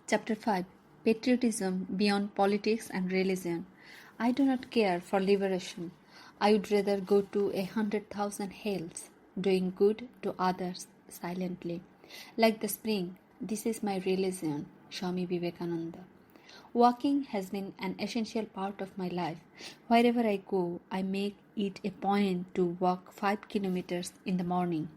Chapter 5 Patriotism Beyond Politics and Religion. I do not care for liberation. I would rather go to 100,000 hells, doing good to others silently. Like the spring, this is my religion, Swami Vivekananda. Walking has been an essential part of my life. Wherever I go, I make it a point to walk 5 kilometers in the morning.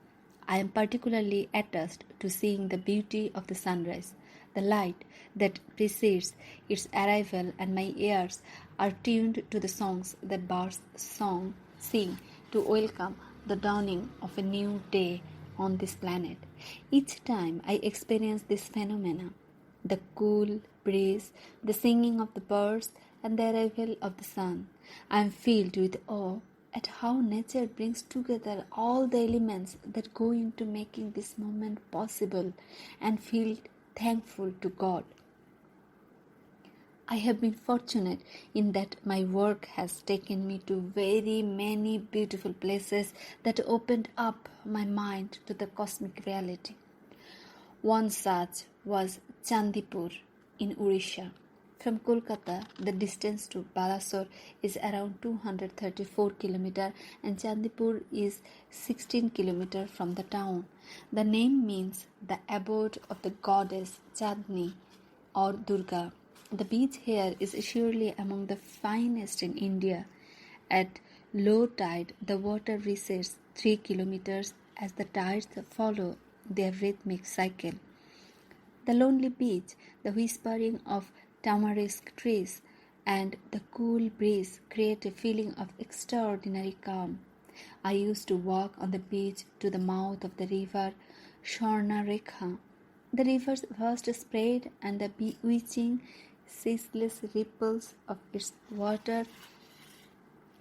I am particularly attached to seeing the beauty of the sunrise, the light that precedes its arrival, and my ears are tuned to the songs that birds sing to welcome the dawning of a new day on this planet. Each time I experience this phenomena, the cool breeze, the singing of the birds, and the arrival of the sun, I am filled with awe at how nature brings together all the elements that go into making this moment possible, and feel thankful to God. I have been fortunate in that my work has taken me to very many beautiful places that opened up my mind to the cosmic reality. One such was Chandipur in Odisha. From Kolkata, the distance to Balasore is around 234 km and Chandipur is 16 km from the town. The name means the abode of the goddess Chandni or Durga. The beach here is surely among the finest in India. At low tide, the water recedes 3 km as the tides follow their rhythmic cycle. The lonely beach, the whispering of tamarisk trees, and the cool breeze create a feeling of extraordinary calm. I used to walk on the beach to the mouth of the river Swarnarekha. The river's vast spread and the bewitching, ceaseless ripples of its water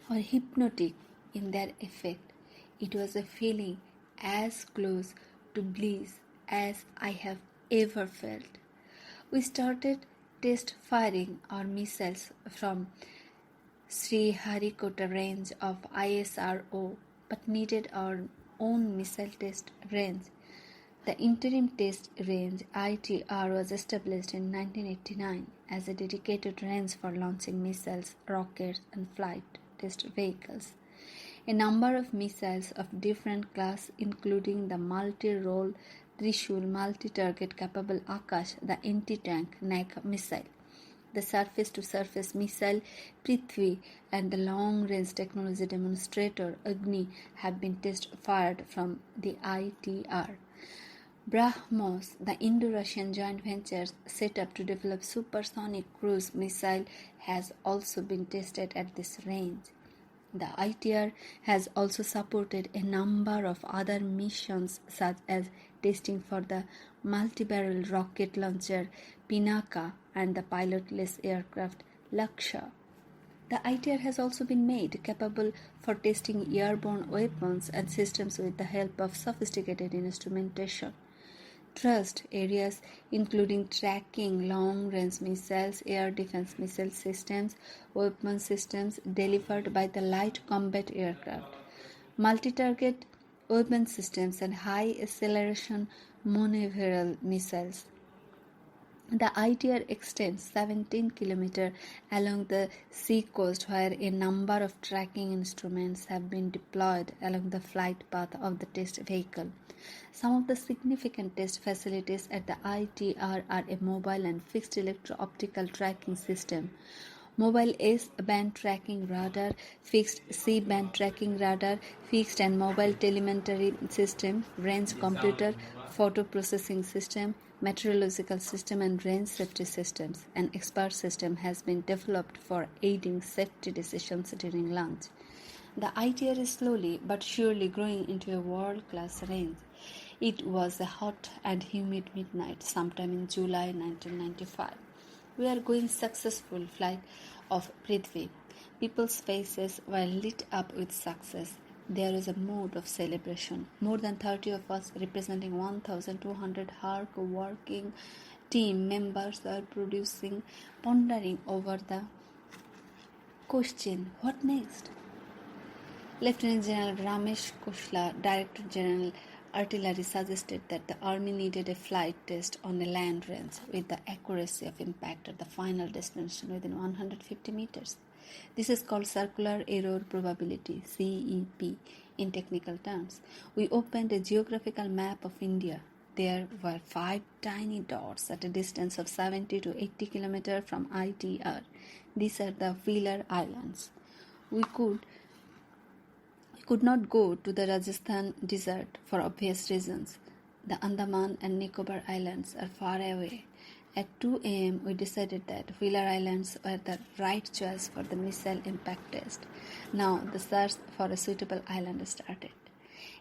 were hypnotic in their effect. It was a feeling as close to bliss as I have ever felt. We started test firing our missiles from Sri Harikota range of ISRO but needed our own missile test range. The interim test range ITR was established in 1989 as a dedicated range for launching missiles, rockets and flight test vehicles. A number of missiles of different class including the multi-role Trishul multi-target capable Akash, the anti-tank NAC missile, the surface-to-surface missile Prithvi and the long-range technology demonstrator Agni have been test-fired from the ITR. BrahMos, the Indo-Russian joint venture set up to develop supersonic cruise missile, has also been tested at this range. The ITR has also supported a number of other missions such as testing for the multi-barrel rocket launcher Pinaka and the pilotless aircraft Lakshya. The ITR has also been made capable for testing airborne weapons and systems with the help of sophisticated instrumentation. Trust areas including tracking long-range missiles, air defense missile systems, weapon systems delivered by the light combat aircraft, multi-target weapon systems and high-acceleration maneuverable missiles. The ITR extends 17 km along the sea coast where a number of tracking instruments have been deployed along the flight path of the test vehicle. Some of the significant test facilities at the ITR are a mobile and fixed electro-optical tracking system, mobile S-band tracking radar, fixed C-band tracking radar, fixed and mobile telemetry system, range computer, photo processing system, meteorological system and range safety systems. An expert system has been developed for aiding safety decisions during launch. The ITR is slowly but surely growing into a world-class range. It was a hot and humid midnight sometime in July 1995. We are going successful flight of Prithvi. People's faces were lit up with success. There is a mood of celebration. More than 30 of us, representing 1,200 hard-working team members, are pondering over the question, what next? Lieutenant General Ramesh Kushla, Director General Artillery suggested that the army needed a flight test on a land range with the accuracy of impact at the final destination within 150 meters. This is called circular error probability, CEP, in technical terms. We opened a geographical map of India. There were 5 tiny dots at a distance of 70 to 80 kilometers from ITR. These are the Wheeler Islands. We could not go to the Rajasthan desert for obvious reasons. The Andaman and Nicobar Islands are far away. At 2 a.m., we decided that Wheeler Islands were the right choice for the missile impact test. Now, the search for a suitable island started.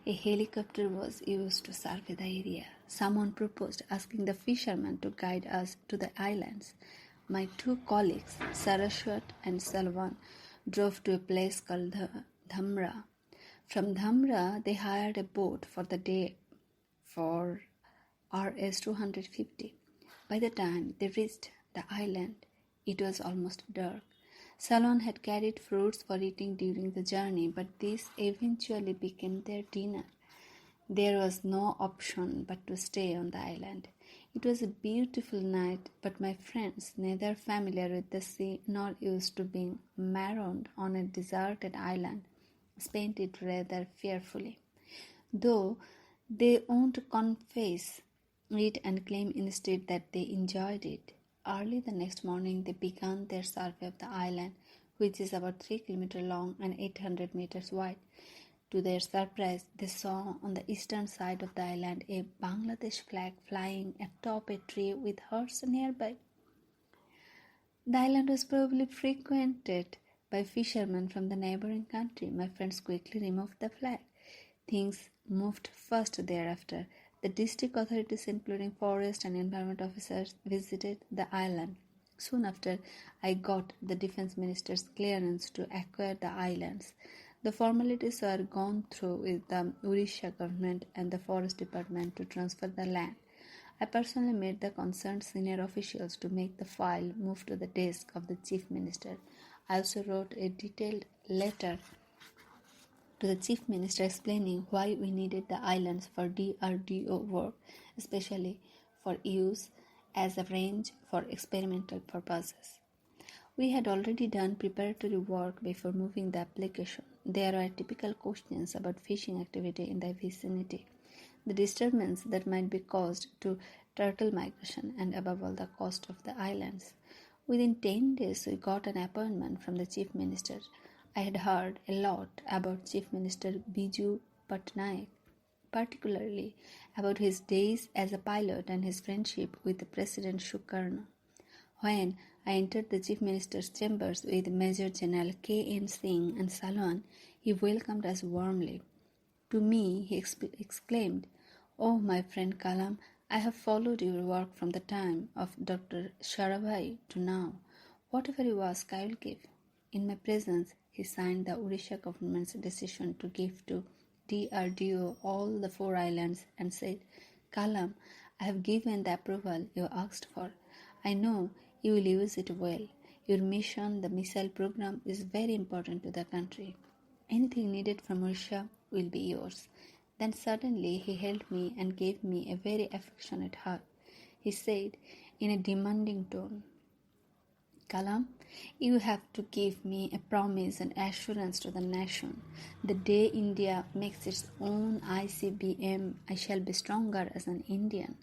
A helicopter was used to survey the area. Someone proposed asking the fishermen to guide us to the islands. My 2 colleagues, Saraswat and Salwan, drove to a place called Dhamra. From Dhamra, they hired a boat for the day for Rs 250. By the time they reached the island, it was almost dark. Salon had carried fruits for eating during the journey, but this eventually became their dinner. There was no option but to stay on the island. It was a beautiful night, but my friends, neither familiar with the sea nor used to being marooned on a deserted island, spent it rather fearfully. Though they won't confess it and claim instead that they enjoyed it. Early the next morning, they began their survey of the island, which is about 3 kilometers long and 800 meters wide. To their surprise, they saw on the eastern side of the island a Bangladesh flag flying atop a tree with horse nearby. The island was probably frequented by fishermen from the neighboring country. My friends quickly removed the flag. Things moved fast thereafter. The district authorities, including forest and environment officers, visited the island. Soon after, I got the defense minister's clearance to acquire the islands. The formalities were gone through with the Odisha government and the forest department to transfer the land. I personally met the concerned senior officials to make the file move to the desk of the chief minister. I also wrote a detailed letter to the chief minister explaining why we needed the islands for DRDO work, especially for use as a range for experimental purposes. We had already done preparatory work before moving the application. There were typical questions about fishing activity in the vicinity, the disturbance that might be caused to turtle migration, and above all the cost of the islands. Within 10 days, we got an appointment from the chief minister. I had heard a lot about Chief Minister Biju Patnaik, particularly about his days as a pilot and his friendship with President Sukarno. When I entered the Chief Minister's chambers with Major General K.N. Singh and Salwan, he welcomed us warmly. To me, he exclaimed, "Oh, my friend Kalam, I have followed your work from the time of Dr. Sarabhai to now. Whatever you ask, I will give." In my presence, he signed the Odisha government's decision to give to DRDO all the 4 islands and said, "Kalam, I have given the approval you asked for. I know you will use it well. Your mission, the missile program, is very important to the country. Anything needed from Odisha will be yours." Then suddenly he held me and gave me a very affectionate hug. He said in a demanding tone, "Kalam, you have to give me a promise and assurance to the nation. The day India makes its own ICBM, I shall be stronger as an Indian."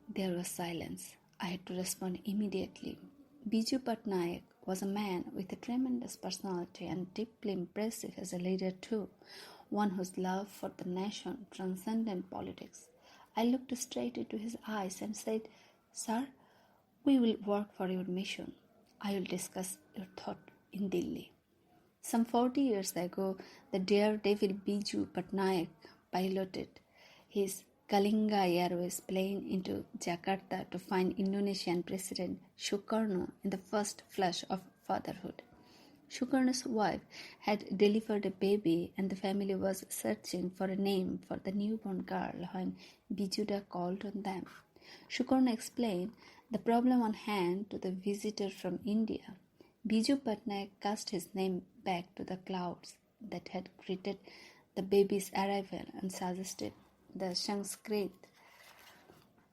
There was silence. I had to respond immediately. Biju Patnaik was a man with a tremendous personality and deeply impressive as a leader too, one whose love for the nation transcended politics. I looked straight into his eyes and said, "Sir, we will work for your mission. I will discuss your thought in Delhi." Some 40 years ago, the daredevil Biju Patnaik piloted his Kalinga Airways plane into Jakarta to find Indonesian President Sukarno in the first flush of fatherhood. Sukarno's wife had delivered a baby and the family was searching for a name for the newborn girl when Bijuda called on them. Sukarno explained the problem on hand to the visitor from India. Biju Patnaik cast his name back to the clouds that had greeted the baby's arrival and suggested, the Sanskrit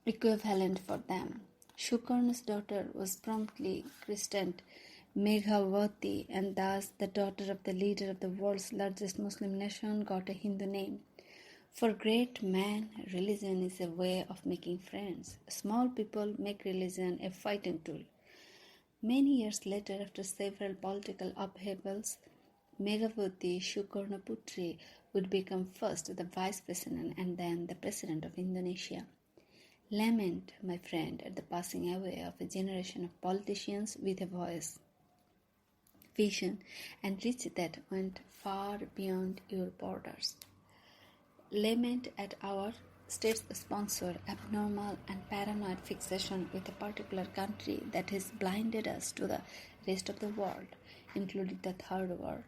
equivalent for them. Shukarna's daughter was promptly christened Meghavati, and thus the daughter of the leader of the world's largest Muslim nation got a Hindu name. For great men, religion is a way of making friends. Small people make religion a fighting tool. Many years later, after several political upheavals, Meghavati Sukarnaputri would become first the vice president and then the president of Indonesia. Lament, my friend, at the passing away of a generation of politicians with a voice, vision, and reach that went far beyond your borders. Lament at our state-sponsored, abnormal, and paranoid fixation with a particular country that has blinded us to the rest of the world, including the third world,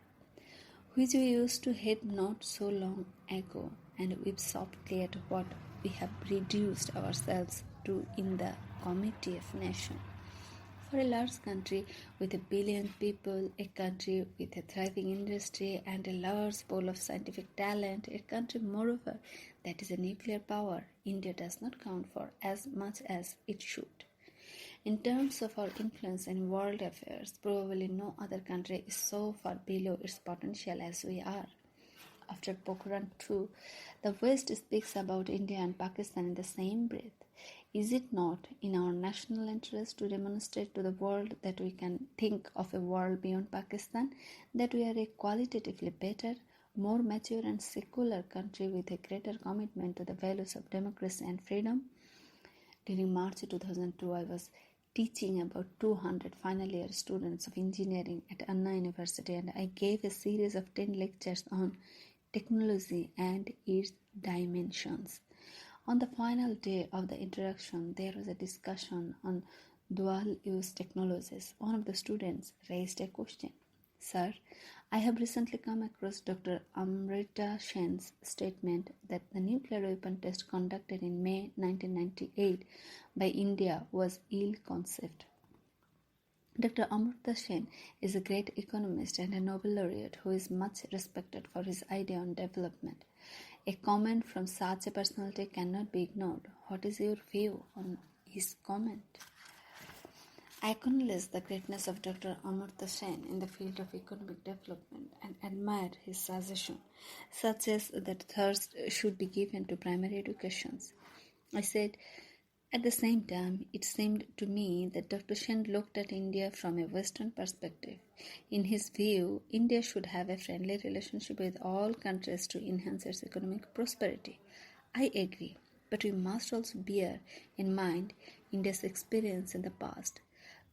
which we used to hate not so long ago, and weep softly at what we have reduced ourselves to in the Committee of Nations. For a large country with 1 billion people, a country with a thriving industry and a large pool of scientific talent, a country moreover that is a nuclear power, India does not count for as much as it should. In terms of our influence in world affairs, probably no other country is so far below its potential as we are. After Pokhran II, the West speaks about India and Pakistan in the same breath. Is it not in our national interest to demonstrate to the world that we can think of a world beyond Pakistan, that we are a qualitatively better, more mature and secular country with a greater commitment to the values of democracy and freedom? During March 2002, I was teaching about 200 final year students of engineering at Anna University, and I gave a series of 10 lectures on technology and its dimensions. On the final day of the introduction, there was a discussion on dual-use technologies. One of the students raised a question. Sir, I have recently come across Dr. Amrita Sen's statement that the nuclear weapon test conducted in May 1998 by India was ill-conceived. Dr. Amartya Sen is a great economist and a Nobel laureate who is much respected for his idea on development. A comment from such a personality cannot be ignored. What is your view on his comment? I acknowledge the greatness of Dr. Amartya Sen in the field of economic development and admire his suggestion, such as that thirst should be given to primary educations. I said, at the same time, it seemed to me that Dr. Sen looked at India from a Western perspective. In his view, India should have a friendly relationship with all countries to enhance its economic prosperity. I agree, but we must also bear in mind India's experience in the past.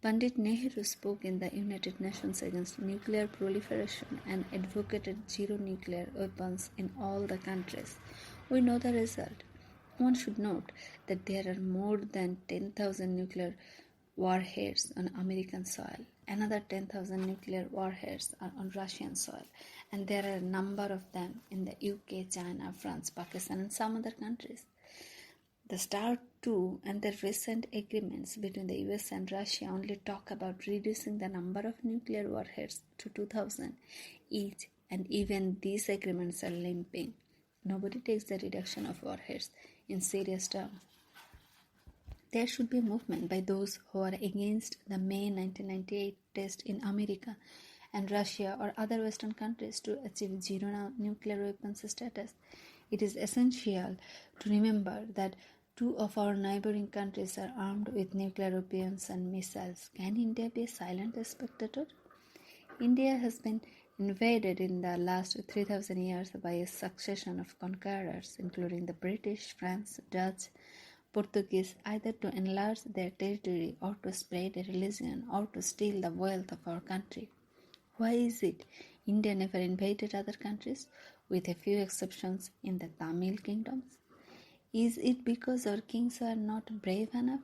Pandit Nehru spoke in the United Nations against nuclear proliferation and advocated zero nuclear weapons in all the countries. We know the result. One should note that there are more than 10,000 nuclear warheads on American soil. Another 10,000 nuclear warheads are on Russian soil, and there are a number of them in the UK, China, France, Pakistan, and some other countries. The START II and the recent agreements between the US and Russia only talk about reducing the number of nuclear warheads to 2,000 each, and even these agreements are limping. Nobody takes the reduction of warheads in serious terms. There should be a movement by those who are against the May 1998 test in America and Russia or other Western countries to achieve zero nuclear weapons status. It is essential to remember that two of our neighboring countries are armed with nuclear weapons and missiles. Can India be a silent spectator? India has been invaded in the last 3,000 years by a succession of conquerors, including the British, French, Dutch, Portuguese, either to enlarge their territory or to spread a religion or to steal the wealth of our country. Why is it India never invaded other countries, with a few exceptions in the Tamil kingdoms? Is it because our kings are not brave enough?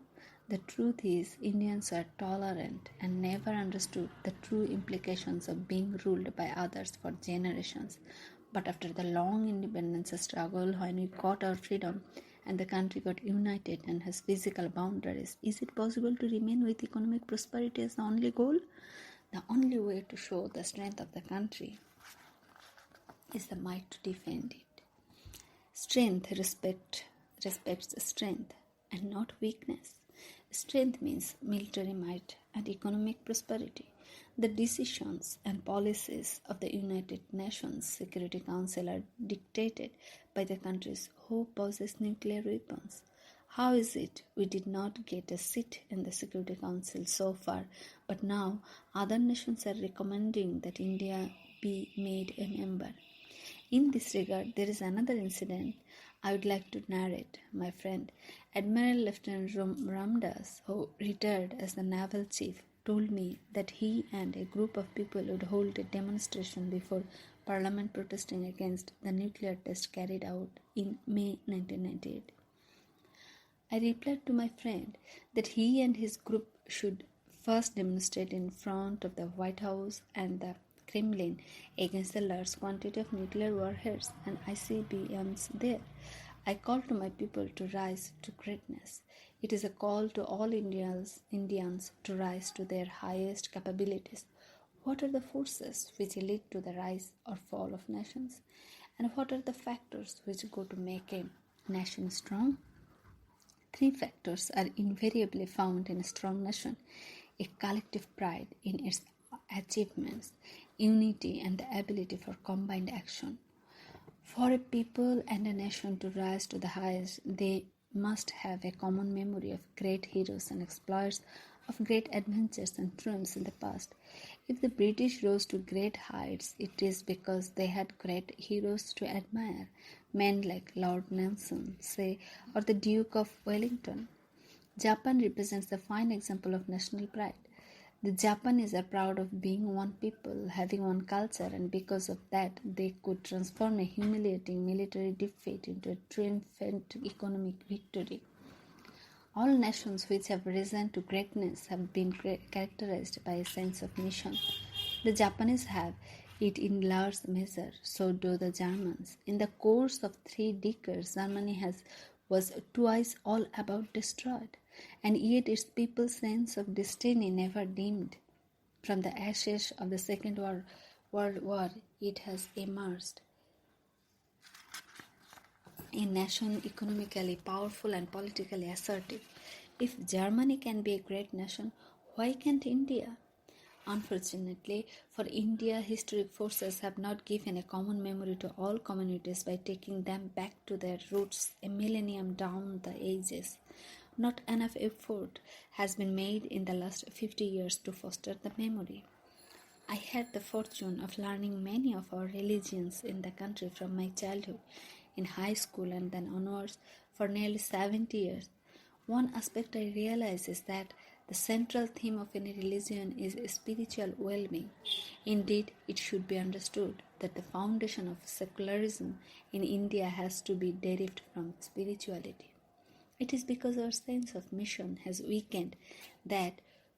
The truth is, Indians are tolerant and never understood the true implications of being ruled by others for generations. But after the long independence struggle, when we got our freedom and the country got united and has physical boundaries, is it possible to remain with economic prosperity as the only goal? The only way to show the strength of the country is the might to defend it. Strength respects strength and not weakness. Strength means military might and economic prosperity. The decisions and policies of the United Nations Security Council are dictated by the countries who possess nuclear weapons. How is it we did not get a seat in the Security Council so far, but now other nations are recommending that India be made a member? In this regard, there is another incident I would like to narrate. My friend, Admiral Lieutenant Ramdas, who retired as the naval chief, told me that he and a group of people would hold a demonstration before Parliament protesting against the nuclear test carried out in May 1998. I replied to my friend that he and his group should first demonstrate in front of the White House and the Kremlin against the large quantity of nuclear warheads and ICBMs there. I call to my people to rise to greatness. It is a call to all Indians to rise to their highest capabilities. What are the forces which lead to the rise or fall of nations? And what are the factors which go to make a nation strong? Three factors are invariably found in a strong nation: a collective pride in its achievements, unity, and the ability for combined action. For a people and a nation to rise to the highest, they must have a common memory of great heroes and exploits, of great adventures and triumphs in the past. If the British rose to great heights, it is because they had great heroes to admire, men like Lord Nelson, say, or the Duke of Wellington. Japan represents a fine example of national pride. The Japanese are proud of being one people, having one culture, and because of that, they could transform a humiliating military defeat into a triumphant economic victory. All nations which have risen to greatness have been characterized by a sense of mission. The Japanese have it in large measure, so do the Germans. In the course of 3 decades, Germany was twice all about destroyed, and yet its people's sense of destiny never dimmed. From the ashes of the Second World War, it has emerged a nation economically powerful and politically assertive. If Germany can be a great nation, why can't India? Unfortunately, for India, historic forces have not given a common memory to all communities by taking them back to their roots a millennium down the ages. Not enough effort has been made in the last 50 years to foster the memory. I had the fortune of learning many of our religions in the country from my childhood, in high school and then onwards for nearly 70 years. One aspect I realize is that the central theme of any religion is spiritual well-being. Indeed, it should be understood that the foundation of secularism in India has to be derived from spirituality. It is because our sense of mission has weakened that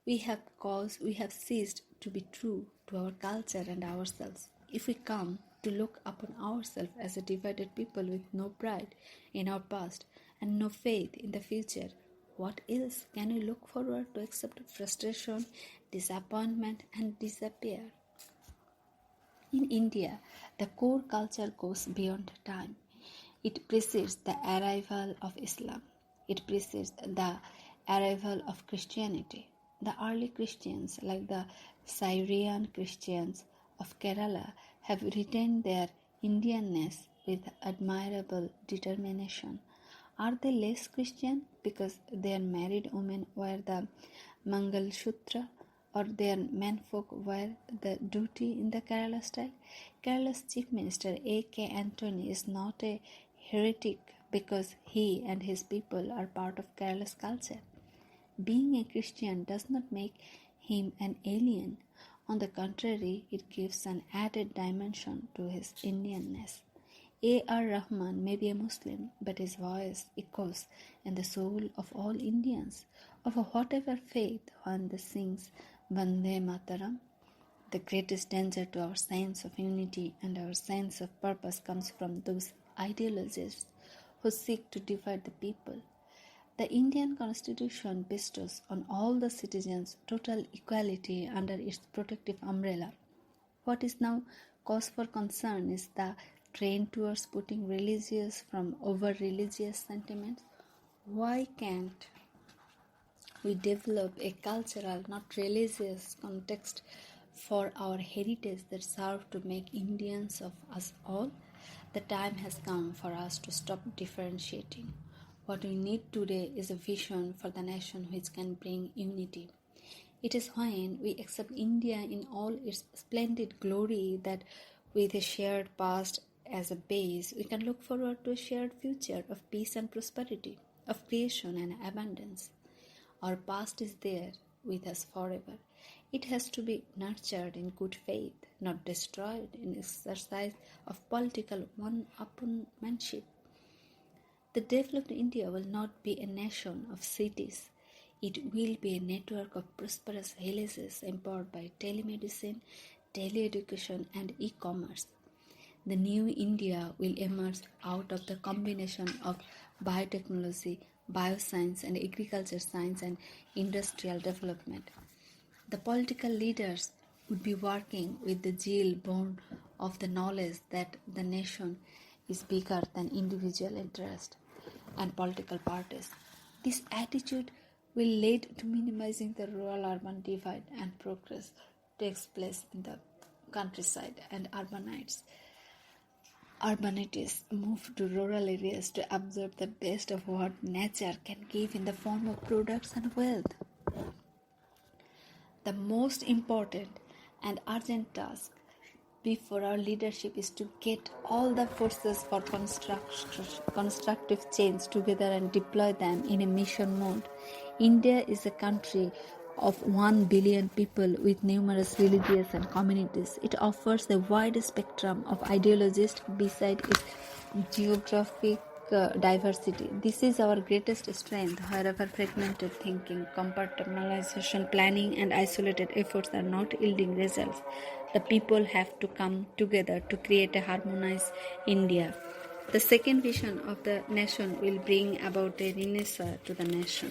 we have ceased to be true to our culture and ourselves. If we come to look upon ourselves as a divided people with no pride in our past and no faith in the future, what else can we look forward to except frustration, disappointment, and despair? In India, the core culture goes beyond time. It precedes the arrival of Islam. It precedes the arrival of Christianity. The early Christians, like the Syrian Christians of Kerala, have retained their Indianness with admirable determination. Are they less Christian because their married women wear the Mangal Sutra, or their menfolk wear the dhoti in the Kerala style? Kerala's Chief Minister A.K. Antony is not a heretic because he and his people are part of Kerala's culture. Being a Christian does not make him an alien. On the contrary, it gives an added dimension to his Indianness. A.R. Rahman may be a Muslim, but his voice echoes in the soul of all Indians, of whatever faith one sings Vande Mataram. The greatest danger to our sense of unity and our sense of purpose comes from those ideologists who seek to divide the people. The Indian Constitution bestows on all the citizens total equality under its protective umbrella. What is now cause for concern is the trained towards putting religious from over religious sentiments, why can't we develop a cultural, not religious context for our heritage that serve to make Indians of us all? The time has come for us to stop differentiating. What we need today is a vision for the nation which can bring unity. It is when we accept India in all its splendid glory that, with a shared past as a base, we can look forward to a shared future of peace and prosperity, of creation and abundance. Our past is there with us forever. It has to be nurtured in good faith, not destroyed in exercise of political one-upmanship. The developed India will not be a nation of cities. It will be a network of prosperous villages empowered by telemedicine, teleeducation, and e-commerce. The new India will emerge out of the combination of biotechnology, bioscience, and agriculture science and industrial development. The political leaders would be working with the zeal born of the knowledge that the nation is bigger than individual interest and political parties. This attitude will lead to minimizing the rural-urban divide, and progress takes place in the countryside, and urbanities move to rural areas to absorb the best of what nature can give in the form of products and wealth. The most important and urgent task before our leadership is to get all the forces for constructive change together and deploy them in a mission mode. India is a country of 1 billion people with numerous villages and communities. It offers a wide spectrum of ideologies beside its geographic diversity. This is our greatest strength. Wherever fragmented thinking, compartmentalization, planning, and isolated efforts are not yielding results, the people have to come together to create a harmonized India. The second vision of the nation will bring about a renaissance to the nation.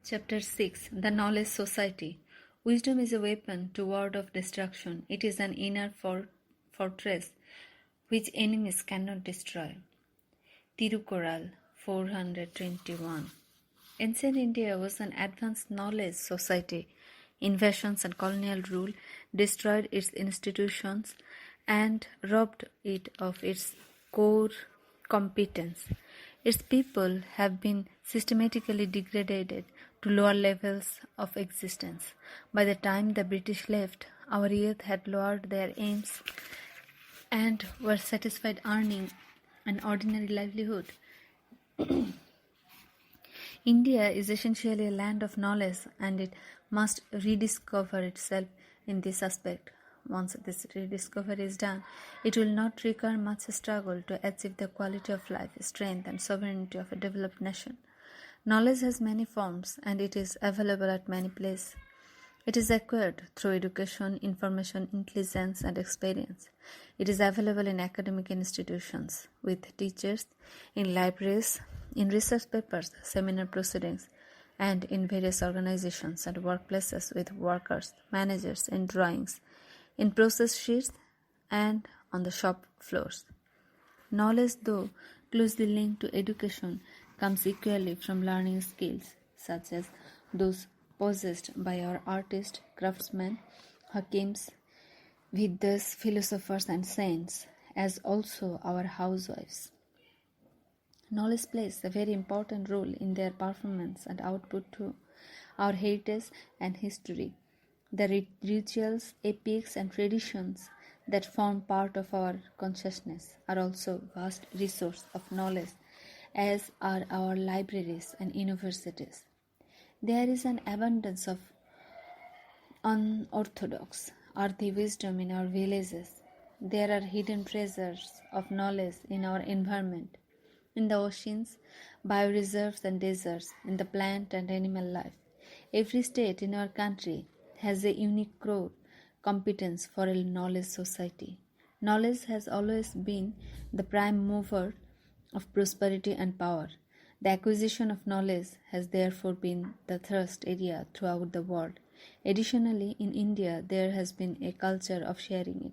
Chapter 6. The Knowledge Society. Wisdom is a weapon to ward off destruction. It is an inner fortress which enemies cannot destroy. Tirukural 421. Ancient India was an advanced knowledge society. Invasions and colonial rule destroyed its institutions and robbed it of its core competence. Its people have been systematically degraded to lower levels of existence. By the time the British left, our youth had lowered their aims and were satisfied earning an ordinary livelihood. India is essentially a land of knowledge, and it must rediscover itself in this aspect. Once this rediscovery is done, it will not require much struggle to achieve the quality of life, strength, and sovereignty of a developed nation. Knowledge has many forms, and it is available at many places. It is acquired through education, information, intelligence, and experience. It is available in academic institutions, with teachers, in libraries, in research papers, seminar proceedings, and in various organizations and workplaces with workers, managers, in drawings, in process sheets, and on the shop floors. Knowledge, though closely linked to education, comes equally from learning skills, such as those possessed by our artists, craftsmen, hakims, vidas, philosophers, and saints, as also our housewives. Knowledge plays a very important role in their performance and output to our heritage and history. The rituals, epics, and traditions that form part of our consciousness are also vast resource of knowledge, as are our libraries and universities. There is an abundance of unorthodox, earthy wisdom in our villages. There are hidden treasures of knowledge in our environment, in the oceans, bioreserves, and deserts, in the plant and animal life. Every state in our country has a unique core competence for a knowledge society. Knowledge has always been the prime mover of prosperity and power. The acquisition of knowledge has therefore been the thrust area throughout the world. Additionally, in India, there has been a culture of sharing it,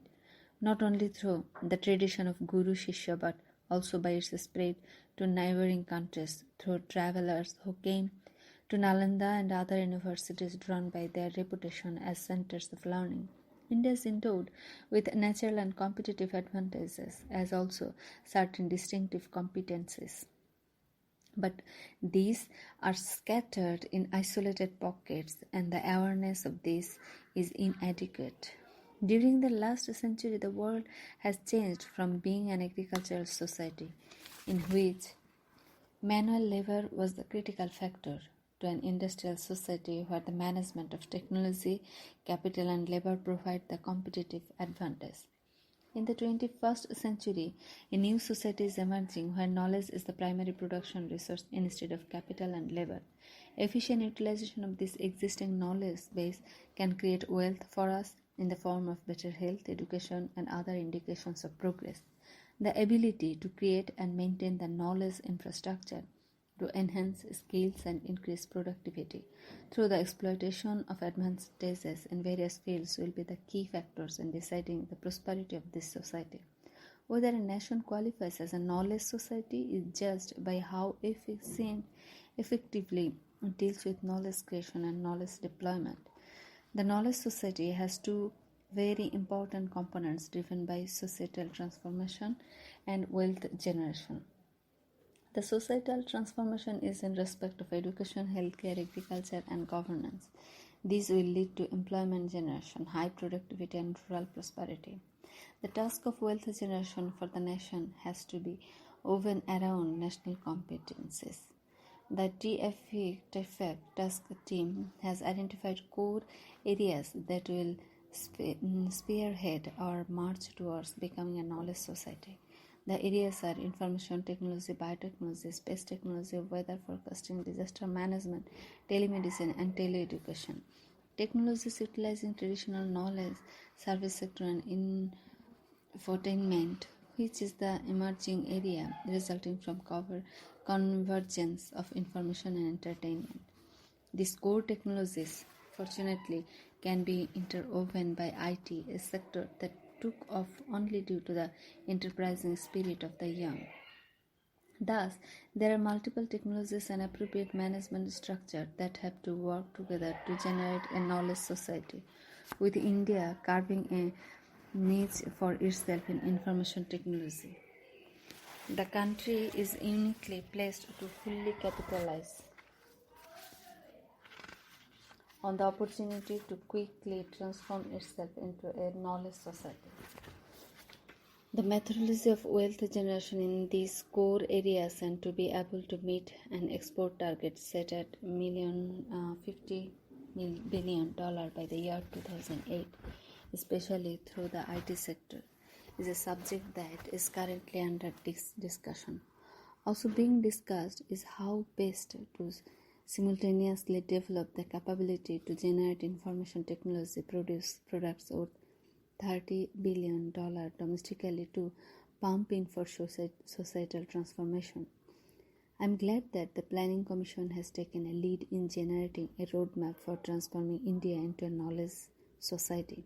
not only through the tradition of Guru Shishya but also by its spread to neighboring countries through travelers who came to Nalanda and other universities drawn by their reputation as centers of learning. India is endowed with natural and competitive advantages as also certain distinctive competencies. But these are scattered in isolated pockets, and the awareness of this is inadequate. During the last century, the world has changed from being an agricultural society in which manual labor was the critical factor to an industrial society where the management of technology, capital, and labor provide the competitive advantage. In the 21st century, a new society is emerging where knowledge is the primary production resource instead of capital and labor. Efficient utilization of this existing knowledge base can create wealth for us in the form of better health, education, and other indications of progress. The ability to create and maintain the knowledge infrastructure to enhance skills and increase productivity through the exploitation of advantages in various fields will be the key factors in deciding the prosperity of this society. Whether a nation qualifies as a knowledge society is judged by how effectively it deals with knowledge creation and knowledge deployment. The knowledge society has two very important components driven by societal transformation and wealth generation. The societal transformation is in respect of education, healthcare, agriculture, and governance. These will lead to employment generation, high productivity, and rural prosperity. The task of wealth generation for the nation has to be woven around national competencies. The TFE task team has identified core areas that will spearhead or march towards becoming a knowledge society. The areas are information technology, biotechnology, space technology, weather forecasting, disaster management, telemedicine, and teleeducation. Technologies utilizing traditional knowledge, service sector, and infotainment, which is the emerging area resulting from convergence of information and entertainment. These core technologies, fortunately, can be interwoven by IT, a sector that took off only due to the enterprising spirit of the young. Thus, there are multiple technologies and appropriate management structure that have to work together to generate a knowledge society, with India carving a niche for itself in information technology. The country is uniquely placed to fully capitalize on the opportunity to quickly transform itself into a knowledge society. The methodology of wealth generation in these core areas and to be able to meet an export target set at $50 billion by the year 2008, especially through the IT sector, is a subject that is currently under discussion. Also being discussed is how best to simultaneously develop the capability to generate information technology products worth $30 billion domestically to pump in for societal transformation. I'm glad that the Planning Commission has taken a lead in generating a roadmap for transforming India into a knowledge society.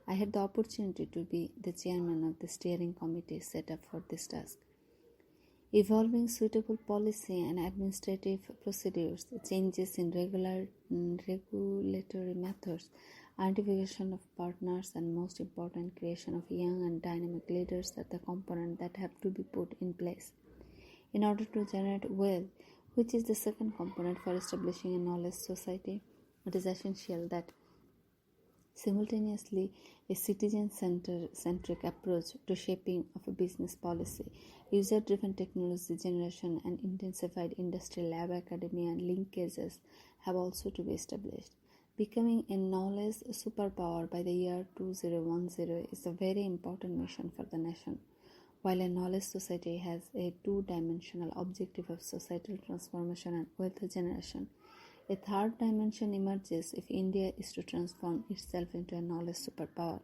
I had the opportunity to be the chairman of the steering committee set up for this task. Evolving suitable policy and administrative procedures, changes in regulatory methods, identification of partners, and most important, creation of young and dynamic leaders are the components that have to be put in place. In order to generate wealth, which is the second component for establishing a knowledge society, it is essential that simultaneously a citizen-centric approach to shaping of a business policy, user-driven technology generation, and intensified industry lab academia and linkages have also to be established. Becoming a knowledge superpower by the year 2010 is a very important mission for the nation. While a knowledge society has a two-dimensional objective of societal transformation and wealth generation, a third dimension emerges if India is to transform itself into a knowledge superpower.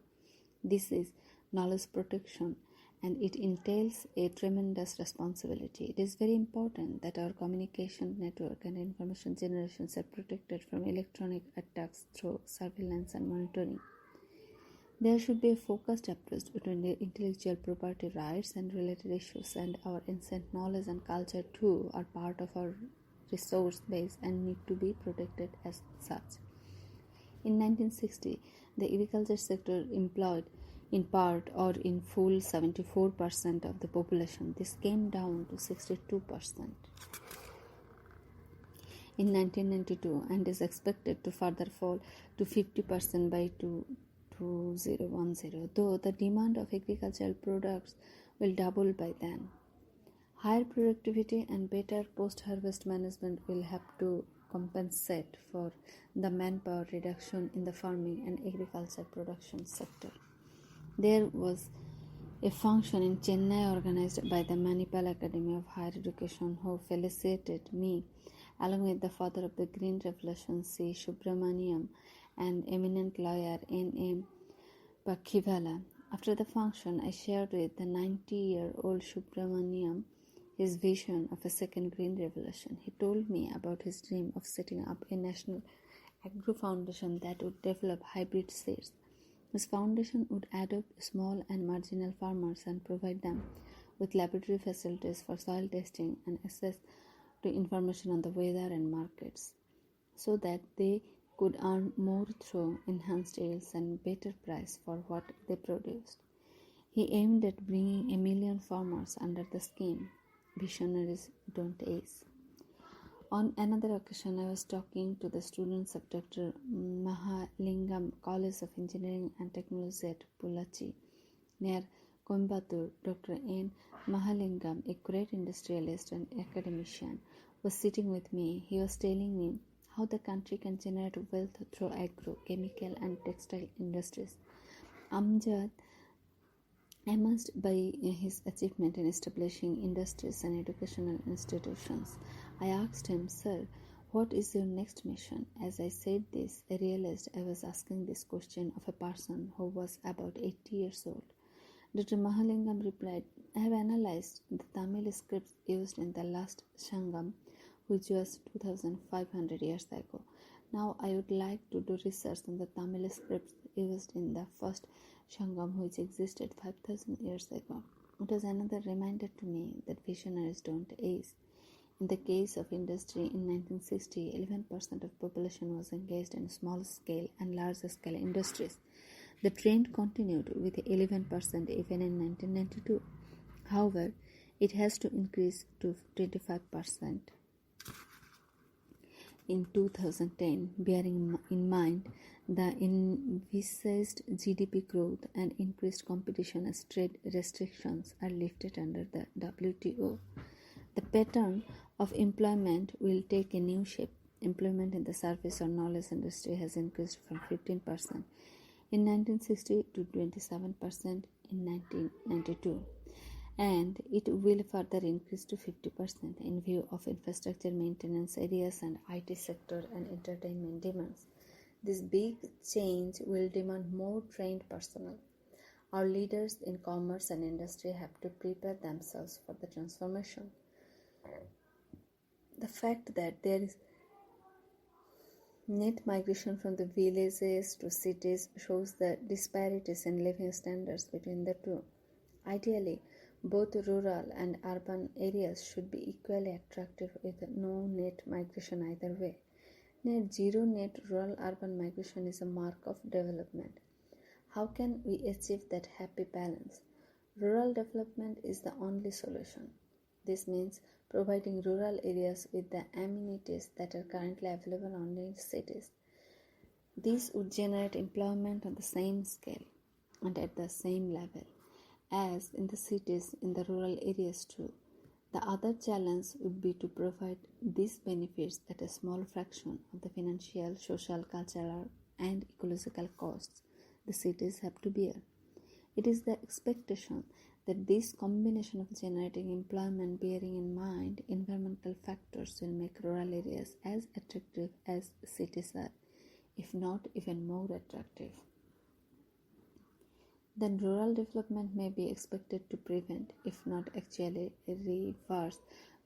This is knowledge protection and it entails a tremendous responsibility. It is very important that our communication network and information generations are protected from electronic attacks through surveillance and monitoring. There should be a focused approach between the intellectual property rights and related issues, and our ancient knowledge and culture too are part of our resource base and need to be protected as such. In 1960, the agriculture sector employed in part or in full 74% of the population. This came down to 62% in 1992 and is expected to further fall to 50% by 2010, though the demand of agricultural products will double by then. Higher productivity and better post-harvest management will have to compensate for the manpower reduction in the farming and agriculture production sector. There was a function in Chennai organized by the Manipal Academy of Higher Education who felicitated me along with the father of the Green Revolution, C. Subramaniam, and eminent lawyer N.M. Pakhivala. After the function, I shared with the 90-year-old Subramaniam his vision of a second Green Revolution. He told me about his dream of setting up a national agro foundation that would develop hybrid seeds. His foundation would adopt small and marginal farmers and provide them with laboratory facilities for soil testing and access to information on the weather and markets, so that they could earn more through enhanced yields and better price for what they produced. He aimed at bringing 1 million farmers under the scheme. Visionaries don't age. On another occasion, I was talking to the students of Dr. Mahalingam College of Engineering and Technology at Pollachi, near Coimbatore. Dr. N. Mahalingam, a great industrialist and academician, was sitting with me. He was telling me how the country can generate wealth through agro, chemical and textile industries. Amjad, amazed by his achievement in establishing industries and educational institutions, I asked him, "Sir, what is your next mission?" As I said this, I realized I was asking this question of a person who was about 80 years old. Dr. Mahalingam replied, "I have analyzed the Tamil scripts used in the last Sangam, which was 2500 years ago. Now I would like to do research on the Tamil scripts used in the first Sangam, which existed 5000 years ago." It was another reminder to me that visionaries don't age. In the case of industry in 1960, 11% of population was engaged in small-scale and large-scale industries. The trend continued with 11% even in 1992. However, it has to increase to 25% in 2010, bearing in mind the envisaged GDP growth and increased competition as trade restrictions are lifted under the WTO. The pattern of employment will take a new shape. Employment in the service or knowledge industry has increased from 15% in 1960 to 27% in 1992, and it will further increase to 50% in view of infrastructure maintenance areas and IT sector and entertainment demands. This big change will demand more trained personnel. Our leaders in commerce and industry have to prepare themselves for the transformation. The fact that there is net migration from the villages to cities shows the disparities in living standards between the two. Ideally, both rural and urban areas should be equally attractive with no net migration either way. Net zero net rural-urban migration is a mark of development. How can we achieve that happy balance? Rural development is the only solution. This means providing rural areas with the amenities that are currently available only in cities. These would generate employment on the same scale and at the same level as in the cities in the rural areas too. The other challenge would be to provide these benefits at a small fraction of the financial, social, cultural, and ecological costs the cities have to bear. It is the expectation that this combination of generating employment bearing in mind environmental factors will make rural areas as attractive as cities are, if not even more attractive. then rural development may be expected to prevent, if not actually reverse,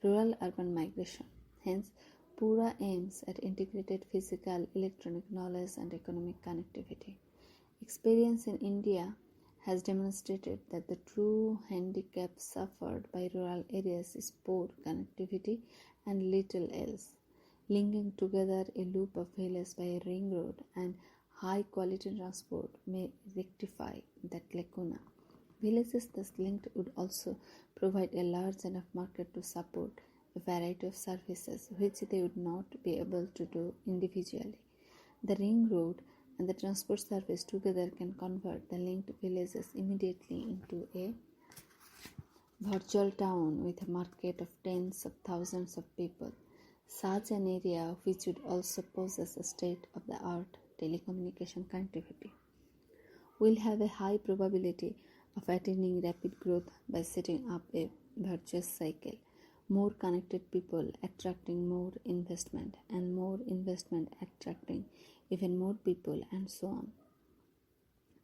rural-urban migration. Hence, Pura aims at integrated physical, electronic knowledge and economic connectivity. Experience in India has demonstrated that the true handicap suffered by rural areas is poor connectivity and little else. Linking together a loop of villages by a ring road and high quality transport may rectify that lacuna. Villages thus linked would also provide a large enough market to support a variety of services which they would not be able to do individually. The ring road and the transport service together can convert the linked villages immediately into a virtual town with a market of tens of thousands of people. Such an area which would also possess a state-of-the-art telecommunication connectivity will have a high probability of attaining rapid growth by setting up a virtuous cycle. More connected people attracting more investment, and more investment attracting even more people, and so on.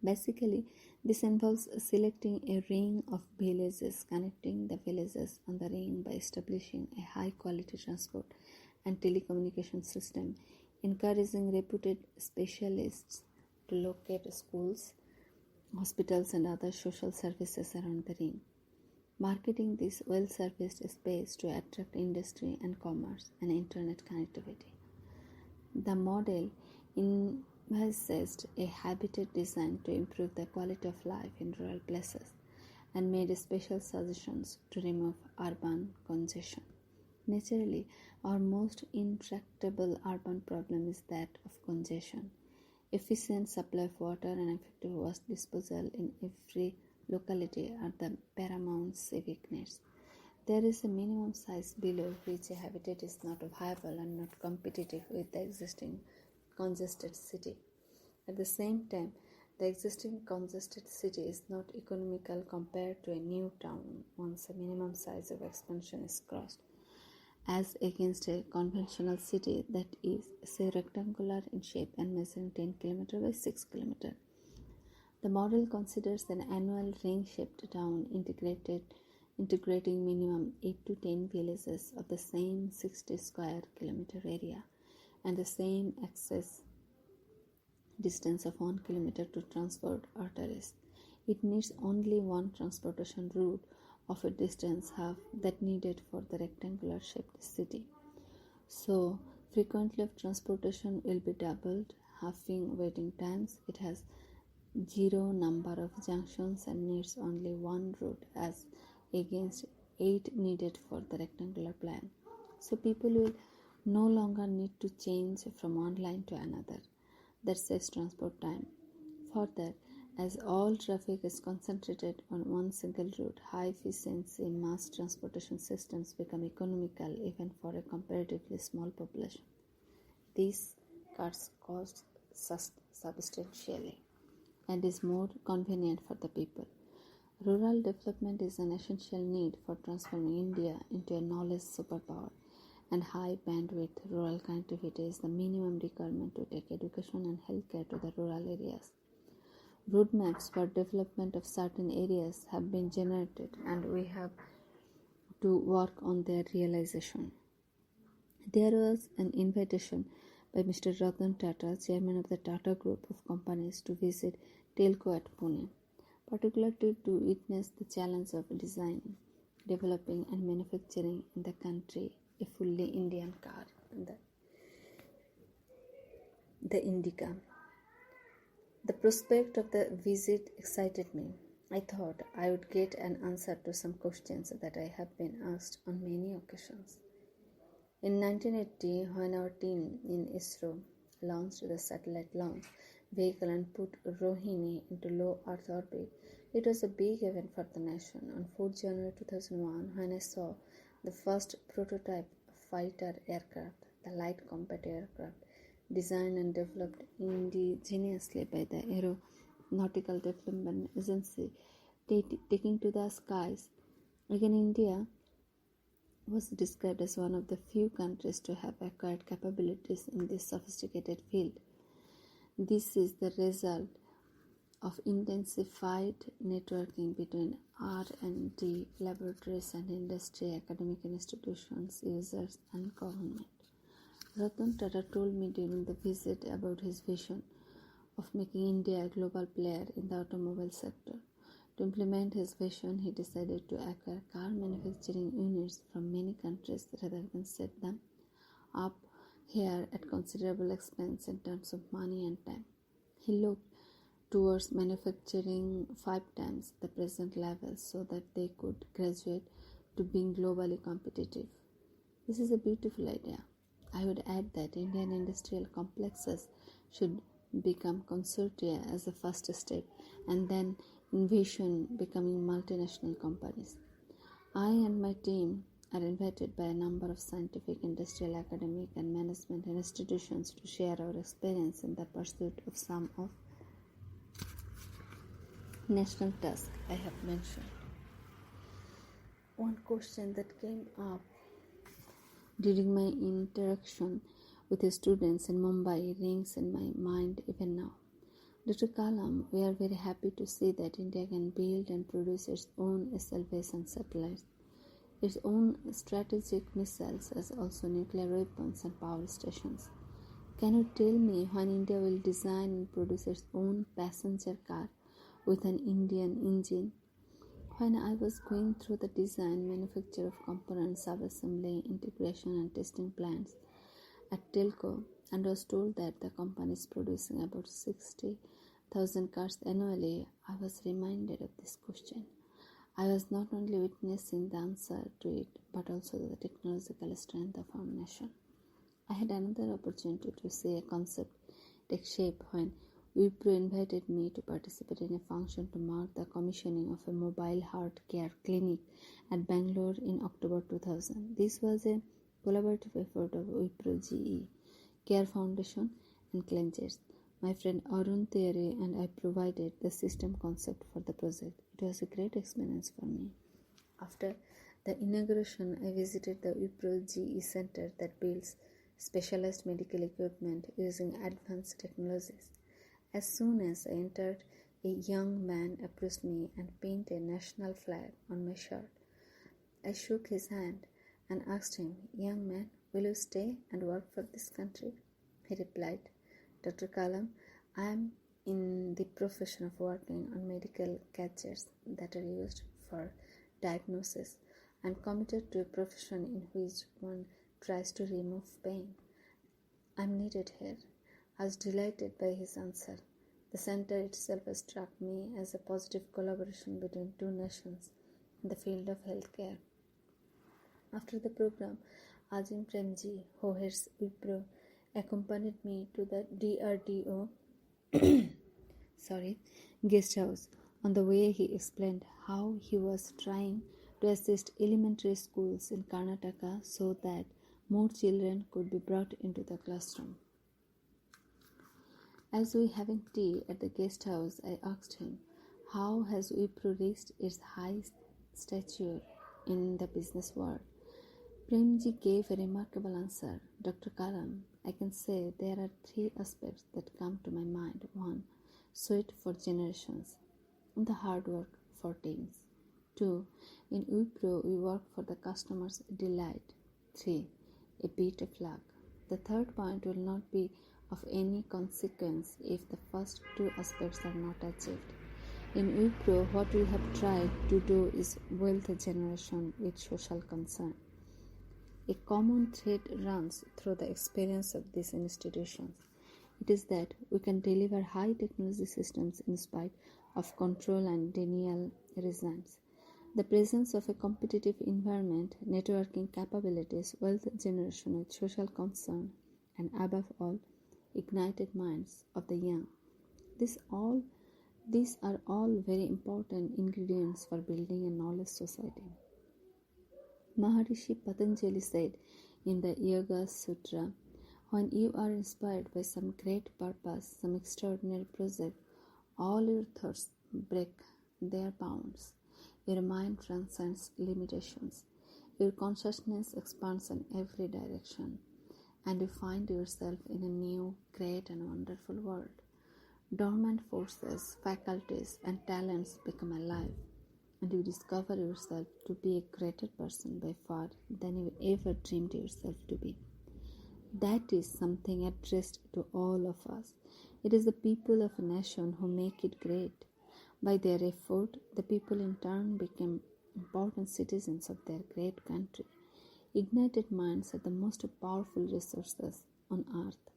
Basically, this involves selecting a ring of villages, connecting the villages on the ring by establishing a high quality transport and telecommunication system, encouraging reputed specialists to locate schools, hospitals, and other social services around the ring. Marketing this well-serviced space to attract industry and commerce and internet connectivity. The model envisaged a habitat designed to improve the quality of life in rural places and made special suggestions to remove urban congestion. Naturally, our most intractable urban problem is that of congestion. Efficient supply of water and effective waste disposal in every locality are the paramount civic needs. There is a minimum size below which a habitat is not viable and not competitive with the existing congested city. At the same time, the existing congested city is not economical compared to a new town once a minimum size of expansion is crossed, as against a conventional city that is, say, rectangular in shape and measuring 10 km by 6 km. The model considers an annual ring-shaped town integrating minimum 8 to 10 villages of the same 60 square kilometer area and the same access distance of 1 kilometer to transport arteries. It needs only one transportation route of a distance half that needed for the rectangular shaped city. So, frequency of transportation will be doubled, halving waiting times. It has zero number of junctions and needs only one route as against 8 needed for the rectangular plan. So people will no longer need to change from one line to another. That saves transport time. Further, as all traffic is concentrated on one single route, high efficiency mass transportation systems become economical even for a comparatively small population. This cuts costs substantially and is more convenient for the people. Rural development is an essential need for transforming India into a knowledge superpower, and high bandwidth rural connectivity is the minimum requirement to take education and healthcare to the rural areas. Roadmaps for development of certain areas have been generated, and we have to work on their realization. There was an invitation by Mr. Ratan Tata, chairman of the Tata Group of companies, to visit Telco at Pune, particularly to witness the challenge of designing, developing and manufacturing in the country a fully Indian car, the Indica. The prospect of the visit excited me. I thought I would get an answer to some questions that I have been asked on many occasions. In 1980, when our team in ISRO launched the satellite launch vehicle and put Rohini into low Earth orbit, it was a big event for the nation. On 4 January 2001, when I saw the first prototype fighter aircraft, the light combat aircraft, designed and developed indigenously by the Aeronautical Development Agency, taking to the skies, again India was described as one of the few countries to have acquired capabilities in this sophisticated field. This is the result of intensified networking between R&D laboratories and industry, academic institutions, users, and government. Ratan Tata told me during the visit about his vision of making India a global player in the automobile sector. To implement his vision, he decided to acquire car manufacturing units from many countries rather than set them up here at considerable expense in terms of money and time. He looked towards manufacturing 5 times the present level so that they could graduate to being globally competitive. This is a beautiful idea. I would add that Indian industrial complexes should become consortia as a first step and then envision becoming multinational companies. I and my team are invited by a number of scientific, industrial, academic, and management institutions to share our experience in the pursuit of some of national tasks I have mentioned. One question that came up during my interaction with the students in Mumbai rings in my mind even now. Dr. Kalam, we are very happy to see that India can build and produce its own SLVs and satellites, its own strategic missiles, as also nuclear weapons and power stations. Can you tell me when India will design and produce its own passenger car with an Indian engine? When I was going through the design, manufacture of components, sub-assembly, integration and testing plants at Telco, and was told that the company is producing about 60,000 cars annually, I was reminded of this question. I was not only witnessing the answer to it, but also the technological strength of our nation. I had another opportunity to see a concept take shape when Wipro invited me to participate in a function to mark the commissioning of a mobile heart care clinic at Bangalore in October 2000. This was a collaborative effort of Wipro GE, Care Foundation, and Cleanchers. My friend Arun Theory and I provided the system concept for the project. It was a great experience for me. After the inauguration, I visited the Wipro GE Center that builds specialized medical equipment using advanced technologies. As soon as I entered, a young man approached me and painted a national flag on my shirt. I shook his hand and asked him, "Young man, will you stay and work for this country?" He replied, "Dr. Kalam, I am in the profession of working on medical gadgets that are used for diagnosis and committed to a profession in which one tries to remove pain. I am needed here." I was delighted by his answer. The center itself struck me as a positive collaboration between two nations in the field of healthcare. After the program, Ajim Premji, who heads Wipro, accompanied me to the DRDO guest house. On the way, he explained how he was trying to assist elementary schools in Karnataka so that more children could be brought into the classroom. As we having tea at the guest house, I asked him, how has Wipro reached its high stature in the business world? Premji gave a remarkable answer. "Dr. Kalam, I can say there are 3 aspects that come to my mind. 1. Sweat for generations, the hard work for teams. 2. In Wipro, we work for the customer's delight. 3. A bit of luck. The third point will not be of any consequence if the first 2 aspects are not achieved. In Wipro, what we have tried to do is wealth generation with social concern. A common thread runs through the experience of these institutions. It is that we can deliver high technology systems in spite of control and denial regimes. The presence of a competitive environment, networking capabilities, wealth generation with social concern, and above all, ignited minds of the young. These are all very important ingredients for building a knowledge society. Maharishi Patanjali said in the Yoga Sutra, when you are inspired by some great purpose, some extraordinary project, all your thoughts break their bounds. Your mind transcends limitations. Your consciousness expands in every direction, and you find yourself in a new, great, and wonderful world. Dormant forces, faculties, and talents become alive, and you discover yourself to be a greater person by far than you ever dreamed yourself to be. That is something addressed to all of us. It is the people of a nation who make it great. By their effort, the people in turn become important citizens of their great country. Ignited minds are the most powerful resources on earth,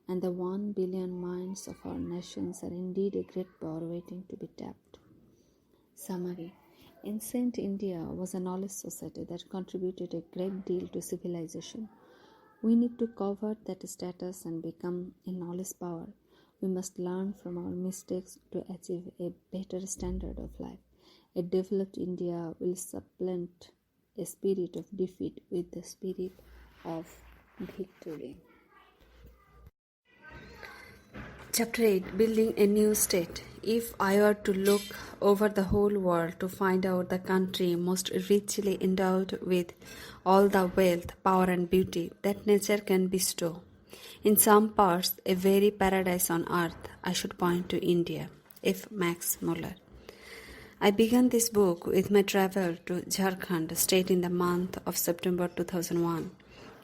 and the 1 billion minds of our nations are indeed a great power waiting to be tapped. Summary. Ancient India was a knowledge society that contributed a great deal to civilization. We need to cover that status and become a knowledge power. We must learn from our mistakes to achieve a better standard of life. A developed India will supplant a spirit of defeat with the spirit of victory. Chapter 8. Building a new state. If I were to look over the whole world to find out the country most richly endowed with all the wealth, power and beauty that nature can bestow, in some parts a very paradise on earth, I should point to India. F. Max Muller. I began this book with my travel to Jharkhand state in the month of September 2001.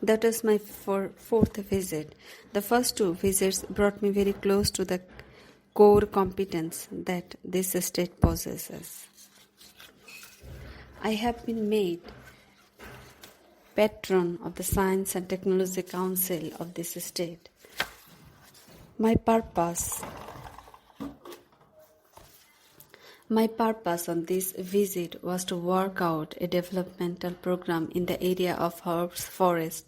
That was my fourth visit. The first 2 visits brought me very close to the core competence that this state possesses. I have been made patron of the Science and Technology Council of this state. My purpose on this visit was to work out a developmental program in the area of herbs, forests,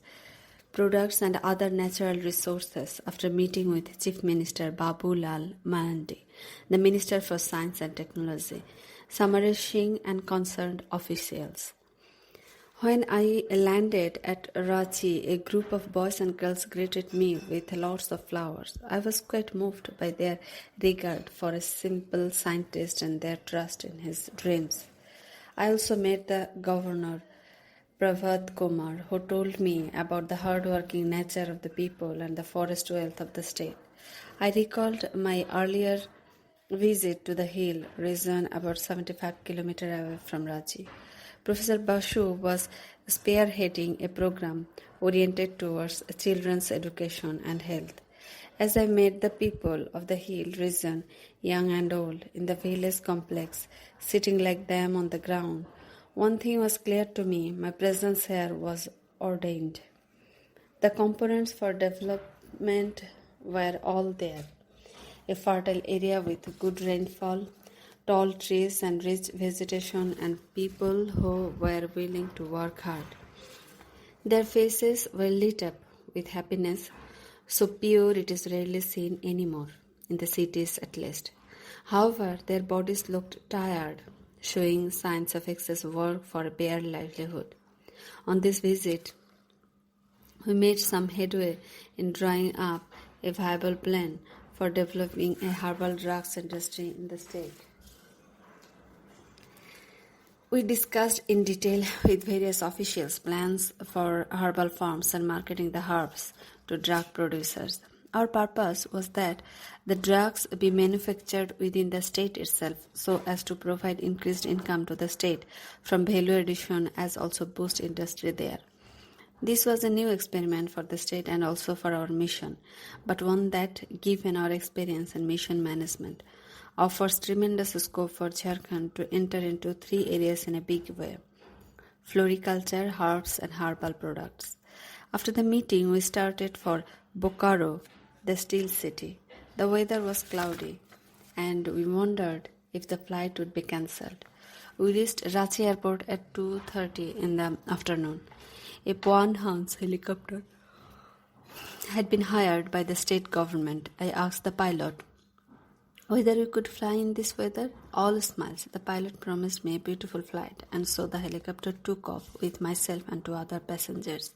products and other natural resources after meeting with Chief Minister Babu Lal Mandi, the Minister for Science and Technology, summarizing and concerned officials. When I landed at Ranchi, a group of boys and girls greeted me with lots of flowers. I was quite moved by their regard for a simple scientist and their trust in his dreams. I also met the governor, Prabhat Kumar, who told me about the hard-working nature of the people and the forest wealth of the state. I recalled my earlier visit to the hill region about 75 kilometers away from Ranchi. Professor Basu was spearheading a program oriented towards children's education and health. As I met the people of the hill region, young and old, in the village complex, sitting like them on the ground, one thing was clear to me: my presence here was ordained. The components for development were all there. A fertile area with good rainfall, tall trees and rich vegetation, and people who were willing to work hard. Their faces were lit up with happiness, so pure it is rarely seen anymore, in the cities at least. However, their bodies looked tired, showing signs of excess work for a bare livelihood. On this visit, we made some headway in drawing up a viable plan for developing a herbal drugs industry in the state. We discussed in detail with various officials plans for herbal farms and marketing the herbs to drug producers. Our purpose was that the drugs be manufactured within the state itself so as to provide increased income to the state from value addition as also boost industry there. This was a new experiment for the state and also for our mission, but one that, given our experience in mission management, offers tremendous scope for Jharkhand to enter into 3 areas in a big way: floriculture, herbs and herbal products. After the meeting, we started for Bokaro, the steel city. The weather was cloudy and we wondered if the flight would be cancelled. We reached Ranchi airport at 2:30 in the afternoon. A Pwan Hans helicopter had been hired by the state government. I asked the pilot whether we could fly in this weather. All smiles. The pilot promised me a beautiful flight, and so the helicopter took off with myself and 2 other passengers.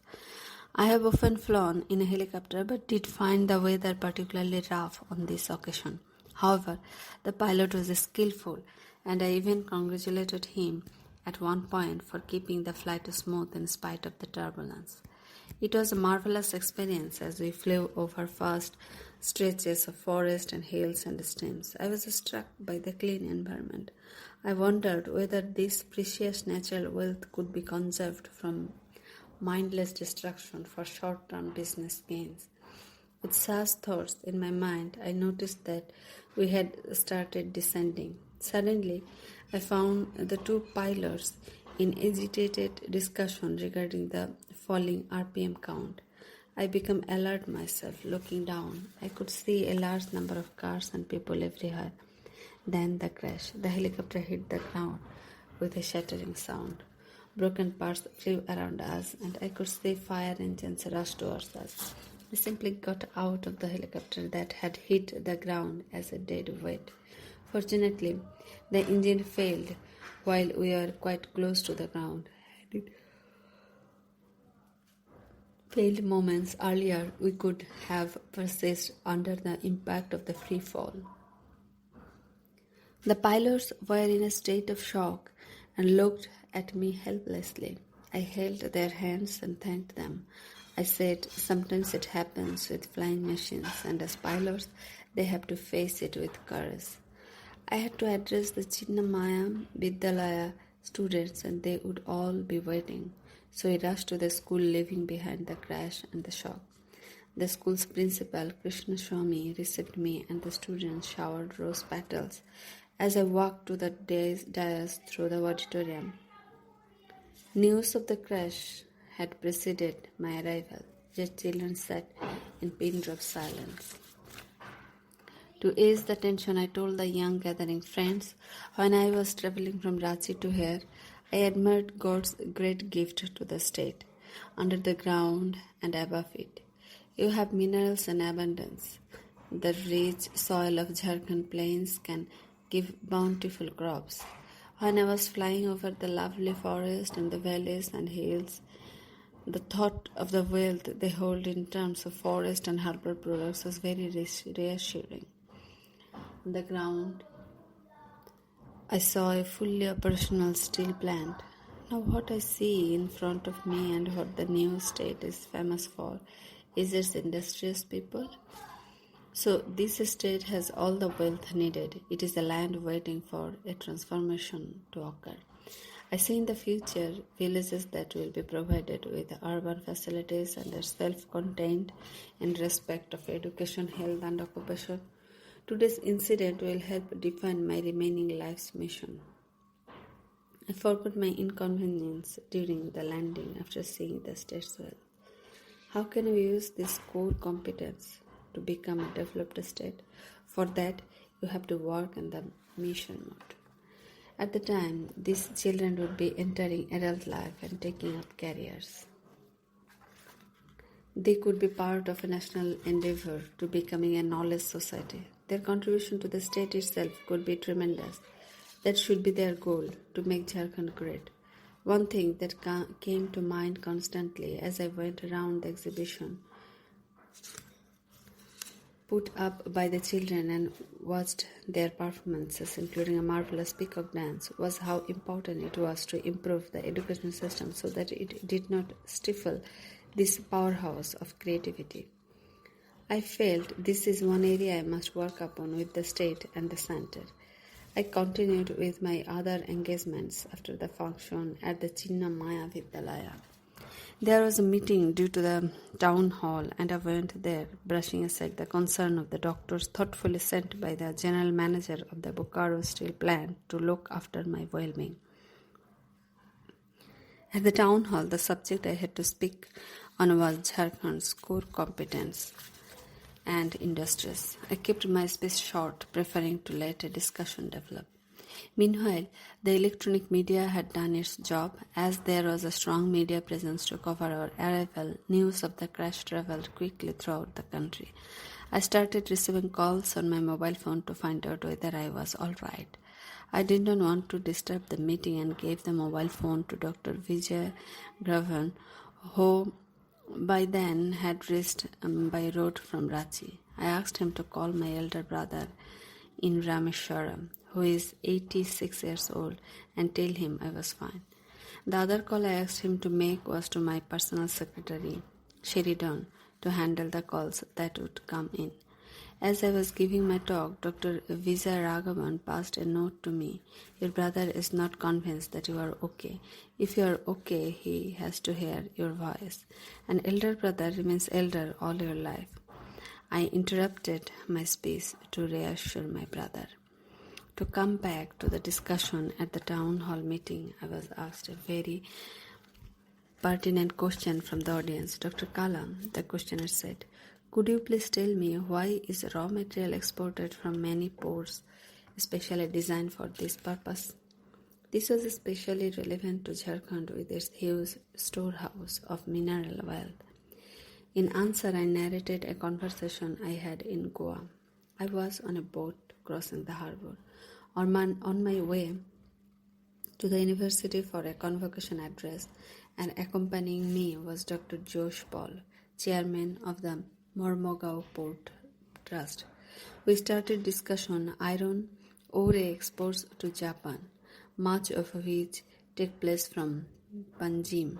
I have often flown in a helicopter but did find the weather particularly rough on this occasion. However, the pilot was skillful, and I even congratulated him at one point for keeping the flight smooth in spite of the turbulence. It was a marvelous experience as we flew over vast stretches of forest and hills and streams. I was struck by the clean environment. I wondered whether this precious natural wealth could be conserved from mindless destruction for short-term business gains. With such thoughts in my mind, I noticed that we had started descending. Suddenly, I found the two pilots in agitated discussion regarding the falling RPM count. I became alert myself. Looking down, I could see a large number of cars and people everywhere. Then the crash. The helicopter hit the ground with a shattering sound. Broken parts flew around us, and I could see fire engines rush towards us. We simply got out of the helicopter that had hit the ground as a dead weight. Fortunately, the engine failed while we were quite close to the ground. Had it failed moments earlier, we could have persisted under the impact of the free fall. The pilots were in a state of shock and looked at me helplessly. I held their hands and thanked them. I said, sometimes it happens with flying machines, and as pilots, they have to face it with courage. I had to address the Chinnamaya Vidyalaya students, and they would all be waiting. So I rushed to the school, leaving behind the crash and the shock. The school's principal, Krishna Swami, received me, and the students showered rose petals as I walked to the dais through the auditorium. News of the crash had preceded my arrival, yet children sat in pin-drop silence. To ease the tension, I told the young gathering friends, when I was traveling from Ranchi to here, I admired God's great gift to the state, under the ground and above it. You have minerals in abundance. The rich soil of Jharkhand plains can give bountiful crops. When I was flying over the lovely forest and the valleys and hills, the thought of the wealth they hold in terms of forest and herbal products was very reassuring. On the ground, I saw a fully operational steel plant. Now what I see in front of me and what the new state is famous for is its industrious people. So this state has all the wealth needed. It is a land waiting for a transformation to occur. I see in the future villages that will be provided with urban facilities and are self-contained in respect of education, health and occupation. Today's incident will help define my remaining life's mission. I forgot my inconvenience during the landing after seeing the state's wealth. How can we use this core competence to become a developed state? For that, you have to work in the mission mode. At the time, these children would be entering adult life and taking up careers. They could be part of a national endeavor to becoming a knowledge society. Their contribution to the state itself could be tremendous. That should be their goal, to make Jharkhand great. One thing that came to mind constantly as I went around the exhibition put up by the children and watched their performances, including a marvelous peacock dance, was how important it was to improve the education system so that it did not stifle this powerhouse of creativity. I felt this is one area I must work upon with the state and the center. I continued with my other engagements after the function at the Chinnamaya Vidyalaya. There was a meeting due to the town hall, and I went there, brushing aside the concern of the doctors thoughtfully sent by the general manager of the Bokaro steel plant to look after my well-being. At the town hall, the subject I had to speak on was Jharkhand's core competence and industries. I kept my speech short, preferring to let a discussion develop. Meanwhile, the electronic media had done its job. As there was a strong media presence to cover our arrival, news of the crash traveled quickly throughout the country. I started receiving calls on my mobile phone to find out whether I was all right. I did not want to disturb the meeting and gave the mobile phone to Dr. Vijay Gravan, who by then had reached by road from Ranchi. I asked him to call my elder brother in Rameshwaram, who is 86 years old, and tell him I was fine. The other call I asked him to make was to my personal secretary, Sheridan to handle the calls that would come in. As I was giving my talk, Dr. Vijay Raghavan passed a note to me. Your brother is not convinced that you are okay. If you are okay, he has to hear your voice. An elder brother remains elder all your life. I interrupted my speech to reassure my brother. To come back to the discussion at the town hall meeting, I was asked a very pertinent question from the audience. Dr. Kalam, the questioner said, could you please tell me why is raw material exported from many ports, especially designed for this purpose? This was especially relevant to Jharkhand with its huge storehouse of mineral wealth. In answer, I narrated a conversation I had in Goa. I was on a boat crossing the harbor. On my way to the university for a convocation address, and accompanying me was Dr. Josh Paul, chairman of the Mormugao Port Trust. We started discussion on iron ore exports to Japan, much of which take place from Panjim.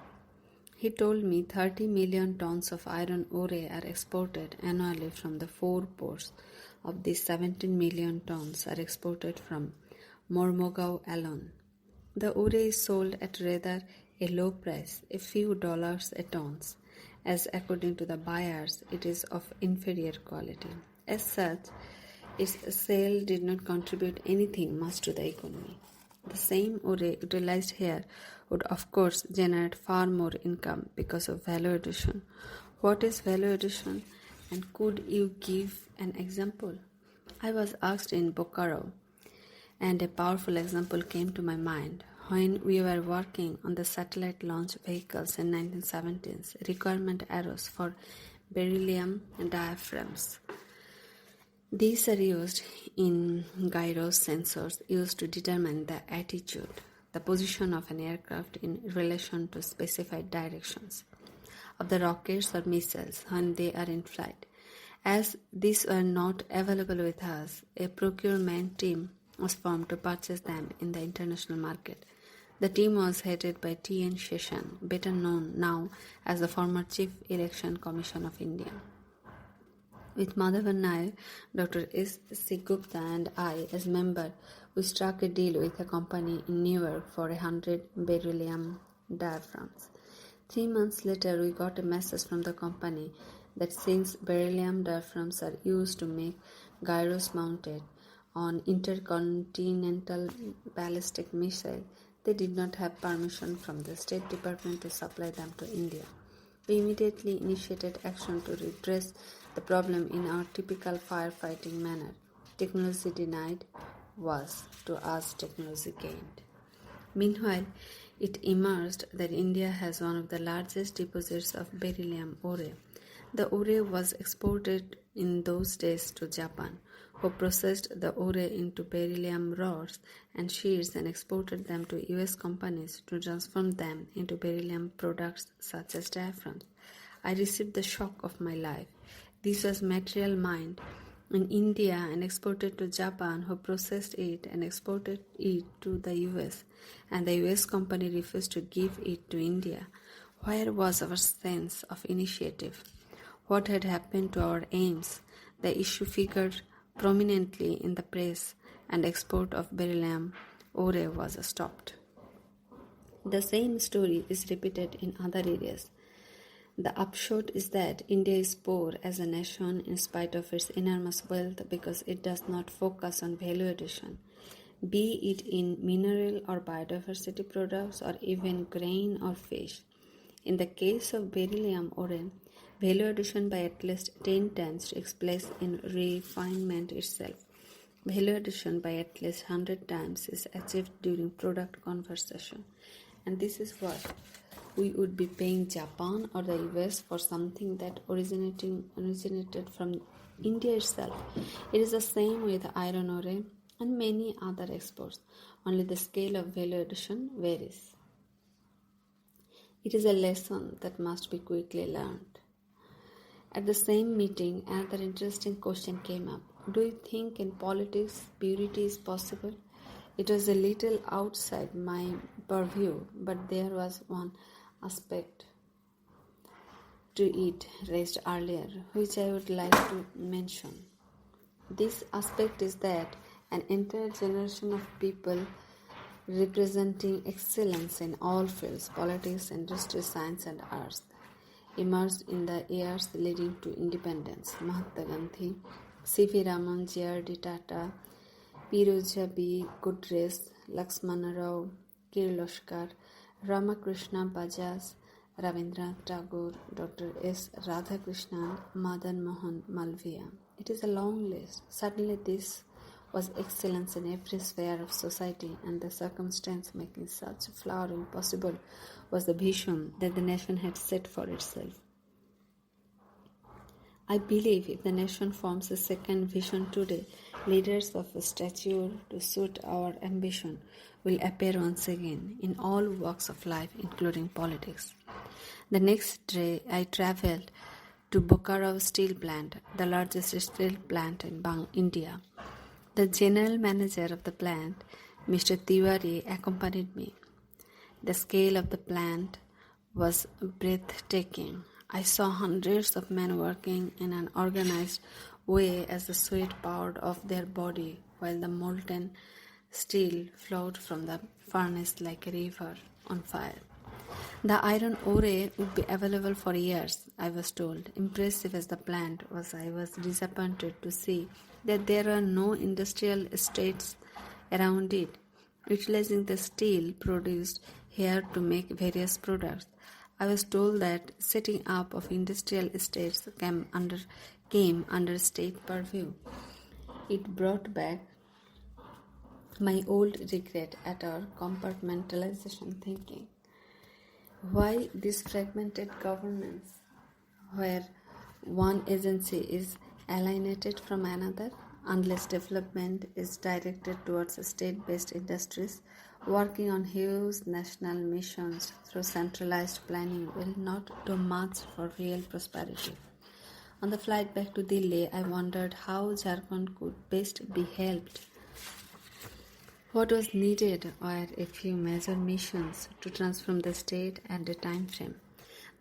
He told me 30 million tons of iron ore are exported annually from the 4 ports. Of these, 17 million tons are exported from Mormugao alone. The ore is sold at rather a low price, a few dollars a ton, as according to the buyers it is of inferior quality. As such, its sale did not contribute anything much to the economy. The same ore utilized here would of course generate far more income because of value addition. What is value addition, and could you give an example? I was asked in Bokaro, and a powerful example came to my mind. When we were working on the satellite launch vehicles in 1970s, requirement arrows for beryllium diaphragms. These are used in gyros sensors used to determine the attitude, the position of an aircraft in relation to specified directions of the rockets or missiles when they are in flight. As these were not available with us, a procurement team was formed to purchase them in the international market. The team was headed by T.N. Sheshan, better known now as the former Chief Election Commission of India. With Madhavan Nair, Dr. S. C. Gupta and I, as member, we struck a deal with a company in New York for 100 beryllium diaphragms. 3 months later, we got a message from the company that since beryllium diaphragms are used to make gyros mounted on intercontinental ballistic missile, they did not have permission from the State Department to supply them to India. We immediately initiated action to redress the problem in our typical firefighting manner. Technology denied was to us technology gained. Meanwhile, it emerged that India has one of the largest deposits of beryllium ore. The ore was exported in those days to Japan, who processed the ore into beryllium rods and sheets and exported them to US companies to transform them into beryllium products such as diaphragms. I received the shock of my life. This was material mined in India and exported to Japan, who processed it and exported it to the US, and the US company refused to give it to India. Where was our sense of initiative? What had happened to our aims? The issue figured prominently in the press, and export of beryllium ore was stopped. The same story is repeated in other areas. The upshot is that India is poor as a nation in spite of its enormous wealth because it does not focus on value addition, be it in mineral or biodiversity products or even grain or fish. In the case of beryllium ore, value addition by at least 10 times takes place in refinement itself. Value addition by at least 100 times is achieved during product conversion. And this is what we would be paying Japan or the US for something that originated from India itself. It is the same with iron ore and many other exports, only the scale of value addition varies. It is a lesson that must be quickly learned. At the same meeting, another interesting question came up. Do you think in politics purity is possible? It was a little outside my purview, but there was one aspect to it raised earlier, which I would like to mention. This aspect is that an entire generation of people representing excellence in all fields, politics, industry, science, and arts, emerged in the years leading to independence. Mahatma Gandhi, C.V. Raman, J.R.D. Tata, Piroja B. Godrej, Lakshmana Rao, Kirloskar, Ramakrishna Bajaj, Rabindranath Tagore, Dr. S. Radhakrishnan, Madan Mohan Malviya. It is a long list. Certainly this was excellence in every sphere of society, and the circumstance making such flowering possible was the vision that the nation had set for itself. I believe if the nation forms a second vision today, leaders of a stature to suit our ambition will appear once again in all walks of life, including politics. The next day, I travelled to Bokaro Steel Plant, the largest steel plant in India. The general manager of the plant, Mr. Tiwari, accompanied me. The scale of the plant was breathtaking. I saw hundreds of men working in an organized way as the sweat poured off their body while the molten steel flowed from the furnace like a river on fire. The iron ore would be available for years, I was told. Impressive as the plant was, I was disappointed to see that there are no industrial estates around it, utilizing the steel produced here to make various products. I was told that setting up of industrial estates came under state purview. It brought back my old regret at our compartmentalization thinking. Why this fragmented governance, where one agency is alienated from another, unless development is directed towards state-based industries? Working on huge national missions through centralized planning will not do much for real prosperity. On the flight back to Delhi, I wondered how Jharkhand could best be helped. What was needed were a few major missions to transform the state and a time frame.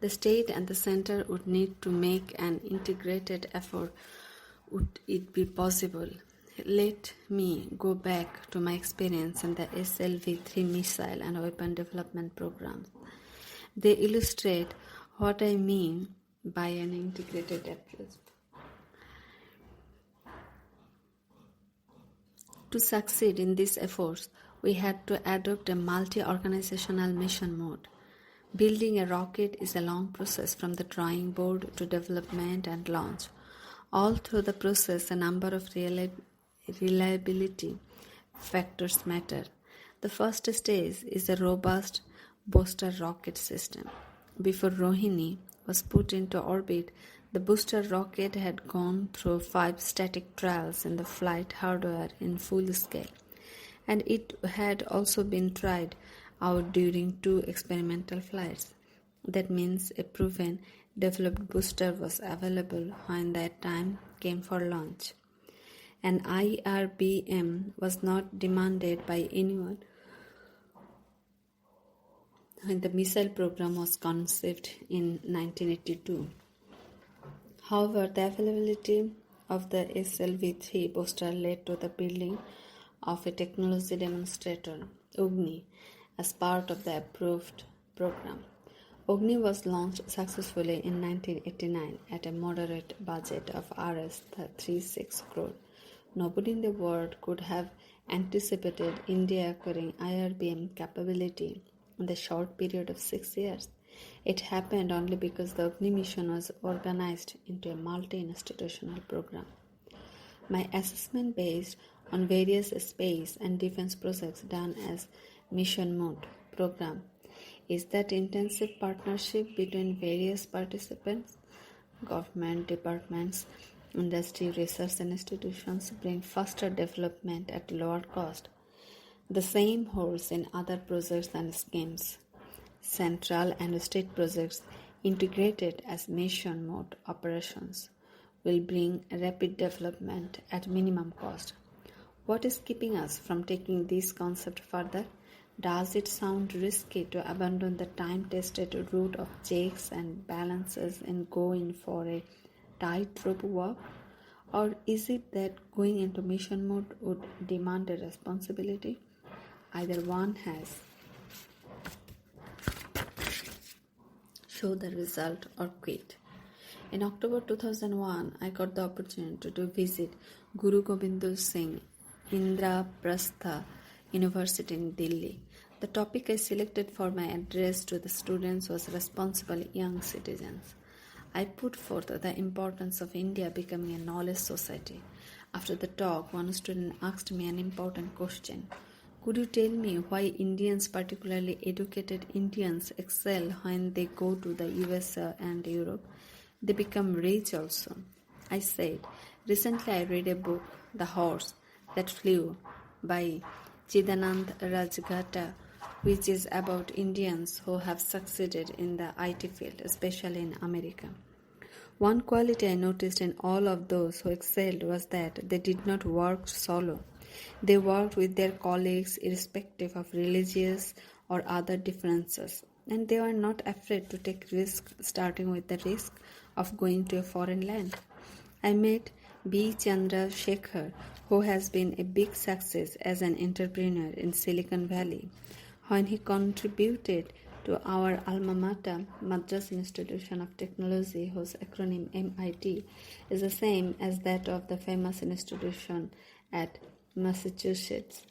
The state and the center would need to make an integrated effort. Would it be possible? Let me go back to my experience in the SLV-3 missile and weapon development programs. They illustrate what I mean by an integrated approach. To succeed in these efforts, we had to adopt a multi-organizational mission mode. Building a rocket is a long process from the drawing board to development and launch. All through the process, a number of reliability factors matter. The first stage is a robust booster rocket system. Before Rohini was put into orbit, the booster rocket had gone through 5 static trials in the flight hardware in full scale, and it had also been tried out during 2 experimental flights. That means a proven, developed booster was available when that time came for launch. An IRBM was not demanded by anyone when the missile program was conceived in 1982. However, the availability of the SLV-3 booster led to the building of a technology demonstrator, Ogni, as part of the approved program. Ogni was launched successfully in 1989 at a moderate budget of Rs 36 crore. Nobody in the world could have anticipated India acquiring IRBM capability in the short period of 6 years. It happened only because the Ogni mission was organized into a multi-institutional program. My assessment based on various space and defense projects done as mission mode program is that intensive partnership between various participants, government departments, industry, research institutions bring faster development at lower cost. The same holds in other projects and schemes. Central and state projects integrated as mission mode operations will bring rapid development at minimum cost. What is keeping us from taking this concept further? Does it sound risky to abandon the time-tested route of checks and balances and go in for a tightrope walk? Or is it that going into mission mode would demand a responsibility? Either one has show the result or quit. In October 2001, I got the opportunity to visit Guru Gobind Singh Indraprastha University in Delhi. The topic I selected for my address to the students was responsible young citizens. I put forth the importance of India becoming a knowledge society. After the talk, one student asked me an important question. Could you tell me why Indians, particularly educated Indians, excel when they go to the US and Europe? They become rich also. I said, recently I read a book, The Horse That Flew by Chidanand Rajgata, which is about Indians who have succeeded in the IT field, especially in America. One quality I noticed in all of those who excelled was that they did not work solo. They worked with their colleagues irrespective of religious or other differences, and they were not afraid to take risks, starting with the risk of going to a foreign land. I met B. Chandra Shekhar, who has been a big success as an entrepreneur in Silicon Valley. When he contributed to our alma mater, Madras Institution of Technology, whose acronym MIT is the same as that of the famous institution at Massachusetts,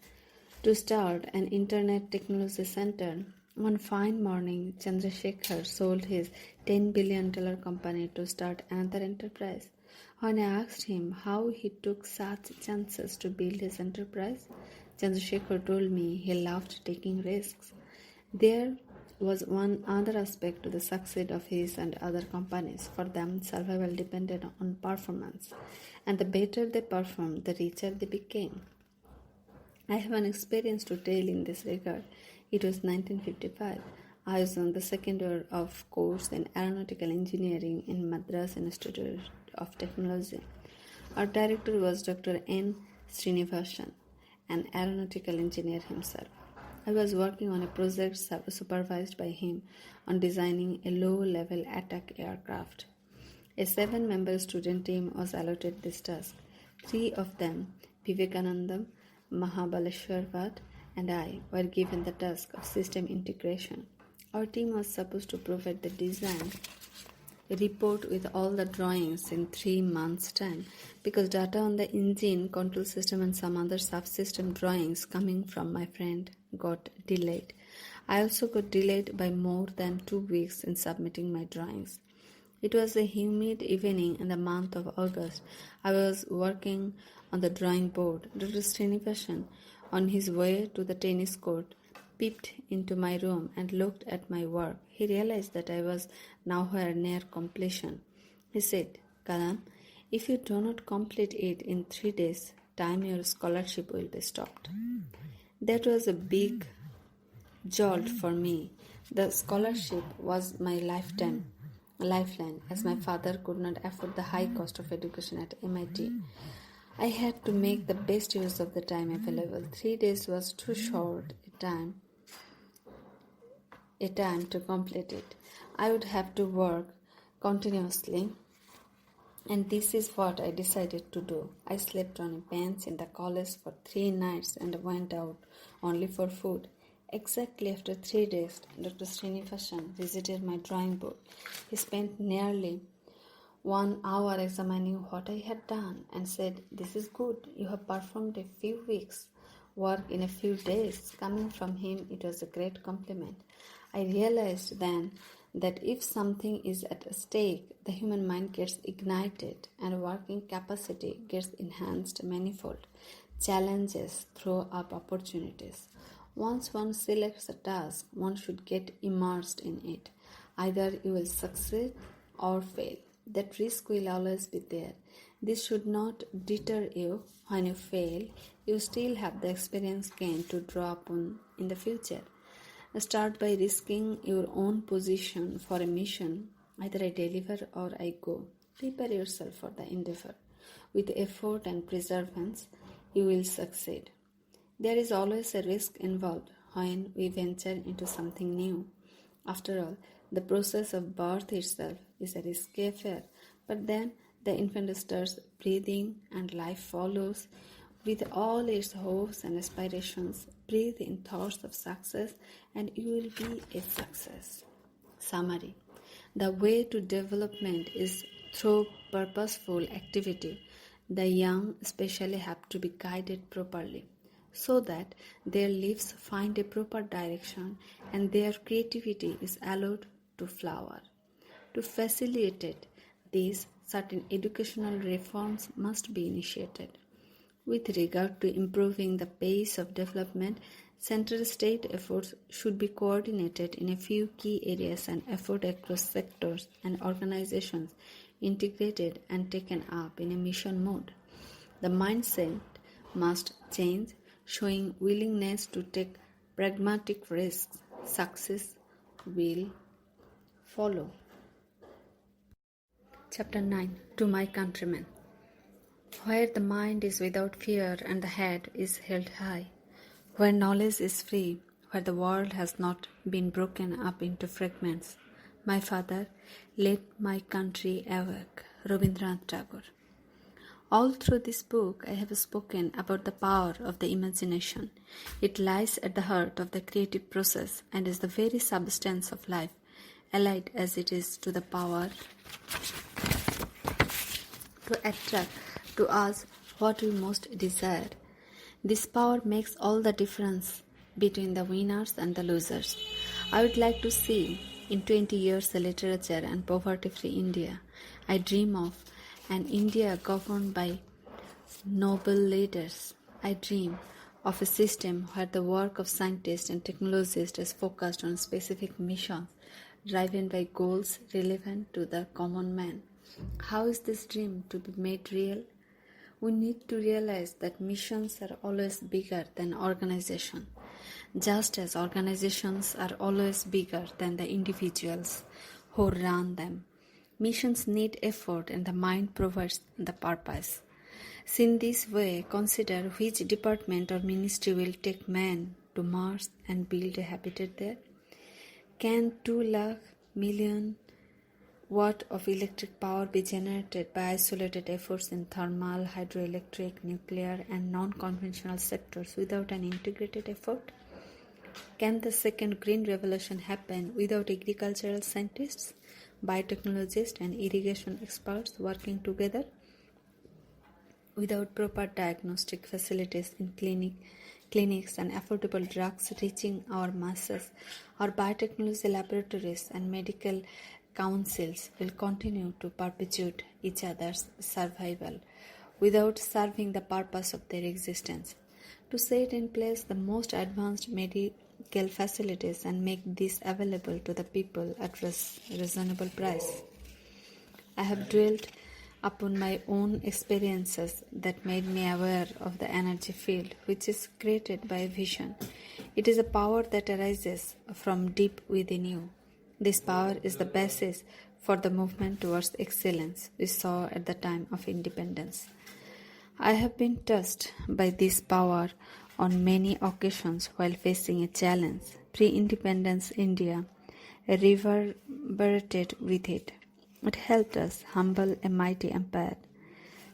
to start an internet technology center. One fine morning, Chandrasekhar sold his $10 billion company to start another enterprise. When I asked him how he took such chances to build his enterprise, Chandrasekhar told me he loved taking risks. There was one other aspect to the success of his and other companies. For them, survival depended on performance, and the better they performed, the richer they became. I have an experience to tell in this regard. It was 1955. I was on the second year of course in aeronautical engineering in Madras Institute of Technology. Our director was Dr. N. Srinivasan, an aeronautical engineer himself. I was working on a project supervised by him on designing a low-level attack aircraft. A 7-member student team was allotted this task. 3 of them, Vivekanandam, Mahabaleshwar Bhatt, and I, were given the task of system integration. Our team was supposed to provide the design report with all the drawings in 3 months' time, because data on the engine, control system and some other subsystem drawings coming from my friend got delayed. I also got delayed by more than 2 weeks in submitting my drawings. It was a humid evening in the month of August. I was working on the drawing board. Dr. Srinivasan, on his way to the tennis court, peeped into my room and looked at my work. He realized that I was nowhere near completion. He said, Kalam, if you do not complete it in 3 days, time your scholarship will be stopped. That was a big jolt for me. The scholarship was my lifeline, as my father could not afford the high cost of education at MIT. I had to make the best use of the time available. 3 days was too short a time to complete it. I would have to work continuously, and this is what I decided to do. I slept on a bench in the college for 3 nights and went out only for food. Exactly after 3 days, Dr. Srinivasan visited my drawing board. He spent nearly 1 hour examining what I had done and said, This is good. You have performed a few weeks' work in a few days. Coming from him, it was a great compliment. I realized then that if something is at stake, the human mind gets ignited and working capacity gets enhanced manifold. Challenges throw up opportunities. Once one selects a task, one should get immersed in it. Either you will succeed or fail. That risk will always be there. This should not deter you. When you fail, you still have the experience gained to draw upon in the future. Start by risking your own position for a mission. Either I deliver or I go. Prepare yourself for the endeavor. With effort and perseverance, you will succeed. There is always a risk involved. when we venture into something new. After all, the process of birth itself is a risky affair, but then the infant starts breathing and life follows. With all its hopes and aspirations, breathe in thoughts of success and you will be a success. Summary: the way to development is through purposeful activity. The young especially have to be guided properly so that their lives find a proper direction and their creativity is allowed to flower. To facilitate this, certain educational reforms must be initiated. With regard to improving the pace of development, central state efforts should be coordinated in a few key areas and effort across sectors and organizations integrated and taken up in a mission mode. The mindset must change, showing willingness to take pragmatic risks. Success will follow. Chapter 9. To my countrymen. Where the mind is without fear and the head is held high, where knowledge is free, where the world has not been broken up into fragments, my father, let my country awake. Rabindranath Tagore. All through this book, I have spoken about the power of the imagination. It lies at the heart of the creative process and is the very substance of life, allied as it is to the power to attract to us what we most desire. This power makes all the difference between the winners and the losers. I would like to see in 20 years a literature and poverty-free India. I dream of an India governed by noble leaders. I dream of a system where the work of scientists and technologists is focused on specific missions driven by goals relevant to the common man. How is this dream to be made real? We need to realize that missions are always bigger than organizations, just as organizations are always bigger than the individuals who run them. Missions need effort and the mind provides the purpose. In this way, consider which department or ministry will take man to Mars and build a habitat there. Can 200,000,000 watt of electric power be generated by isolated efforts in thermal, hydroelectric, nuclear and non-conventional sectors without an integrated effort? Can the second green revolution happen without agricultural scientists, biotechnologists and irrigation experts working together? Without proper diagnostic facilities in clinics and affordable drugs reaching our masses, our biotechnology laboratories and medical councils will continue to perpetuate each other's survival without serving the purpose of their existence. To set in place the most advanced medical facilities and make these available to the people at reasonable price. I have dwelt upon my own experiences that made me aware of the energy field which is created by a vision. It is a power that arises from deep within you. This power is the basis for the movement towards excellence we saw at the time of independence. I have been touched by this power on many occasions while facing a challenge. Pre-independence India reverberated with it. It helped us humble a mighty empire.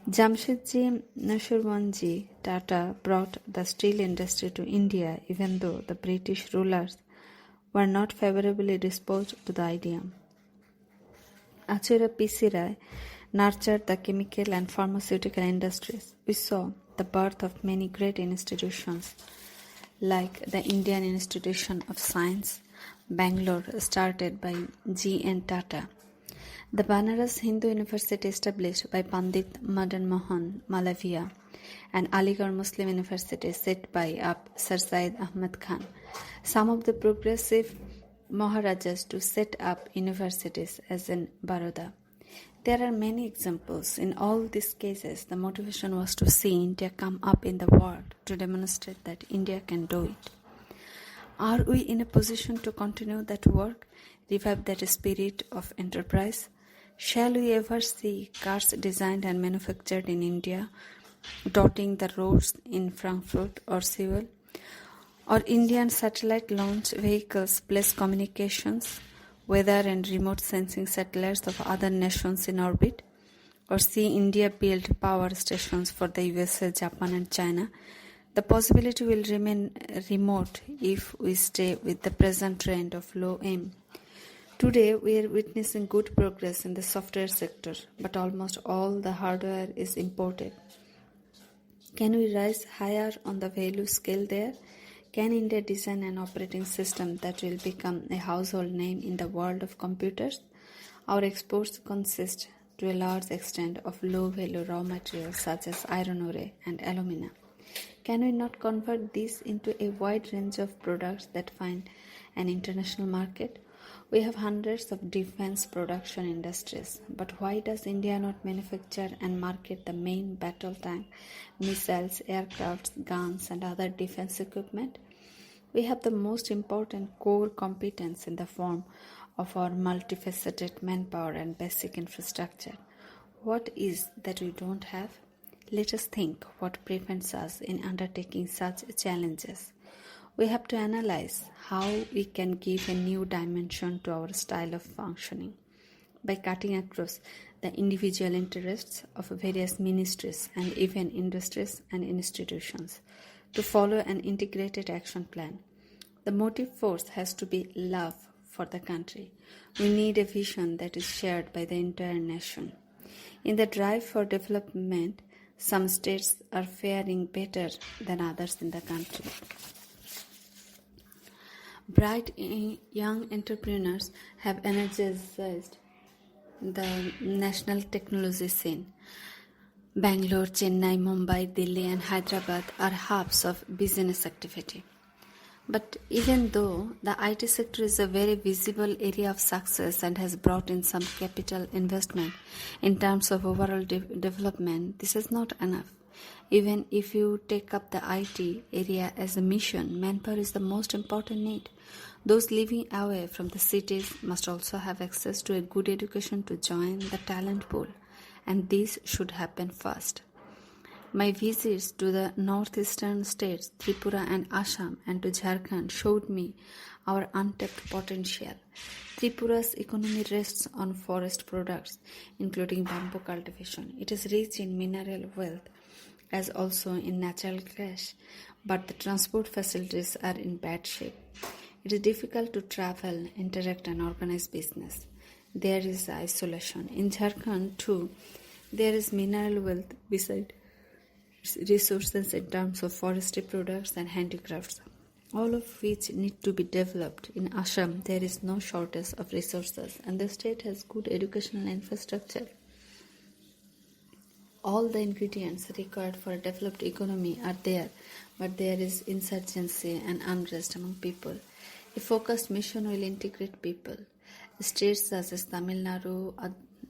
Jamshedji Nasirwanji Tata brought the steel industry to India even though the British rulers were not favorably disposed to the idea. Achura P.C. Rai nurtured the chemical and pharmaceutical industries. We saw the birth of many great institutions like the Indian Institution of Science, Bangalore, started by G.N. Tata. The Banaras Hindu University established by Pandit Madan Mohan Malaviya and Aligarh Muslim University set by up Sir Syed Ahmad Khan. Some of the progressive Maharajas to set up universities as in Baroda. There are many examples. In all these cases, the motivation was to see India come up in the world to demonstrate that India can do it. Are we in a position to continue that work, revive that spirit of enterprise? Shall we ever see cars designed and manufactured in India, dotting the roads in Frankfurt or Seoul? Or Indian satellite launch vehicles place communications, weather and remote sensing satellites of other nations in orbit, or see India build power stations for the USA, Japan and China, the possibility will remain remote if we stay with the present trend of low aim. Today, we are witnessing good progress in the software sector, but almost all the hardware is imported. Can we rise higher on the value scale there? Can India design an operating system that will become a household name in the world of computers? Our exports consist to a large extent of low-value raw materials such as iron ore and alumina. Can we not convert these into a wide range of products that find an international market? We have hundreds of defense production industries, but why does India not manufacture and market the main battle tank, missiles, aircrafts, guns and other defense equipment? We have the most important core competence in the form of our multifaceted manpower and basic infrastructure. What is that we don't have? Let us think what prevents us in undertaking such challenges. We have to analyze how we can give a new dimension to our style of functioning by cutting across the individual interests of various ministries and even industries and institutions to follow an integrated action plan. The motive force has to be love for the country. We need a vision that is shared by the entire nation. In the drive for development, some states are faring better than others in the country. Bright young entrepreneurs have energized the national technology scene. Bangalore, Chennai, Mumbai, Delhi and Hyderabad are hubs of business activity. But even though the IT sector is a very visible area of success and has brought in some capital investment in terms of overall development, this is not enough. Even if you take up the IT area as a mission, manpower is the most important need. Those living away from the cities must also have access to a good education to join the talent pool, and this should happen first. My visits to the northeastern states, Tripura and Assam, and to Jharkhand showed me our untapped potential. Tripura's economy rests on forest products, including bamboo cultivation. It is rich in mineral wealth, as also in natural gas, but the transport facilities are in bad shape. It is difficult to travel, interact, and organize business. There is isolation. In Jharkhand, too, there is mineral wealth beside resources in terms of forestry products and handicrafts, all of which need to be developed. In Assam, there is no shortage of resources, and the state has good educational infrastructure. All the ingredients required for a developed economy are there, but there is insurgency and unrest among people. A focused mission will integrate people. States such as Tamil Nadu,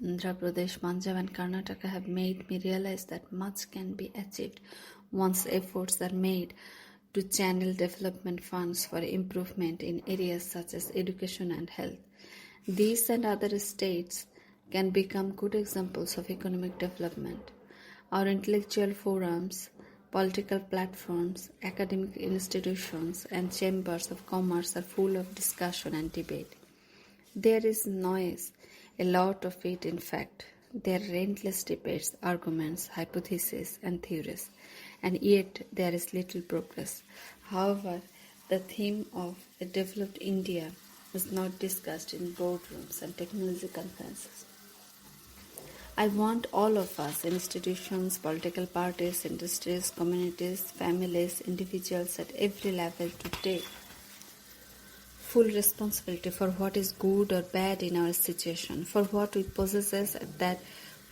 Andhra Pradesh, Punjab and Karnataka have made me realize that much can be achieved once efforts are made to channel development funds for improvement in areas such as education and health. These and other states can become good examples of economic development. Our intellectual forums, political platforms, academic institutions and chambers of commerce are full of discussion and debate. There is noise, a lot of it in fact. There are endless debates, arguments, hypotheses and theories, and yet there is little progress. However, the theme of a developed India is not discussed in boardrooms and technology conferences. I want all of us, institutions, political parties, industries, communities, families, individuals at every level to take full responsibility for what is good or bad in our situation, for what we possess and that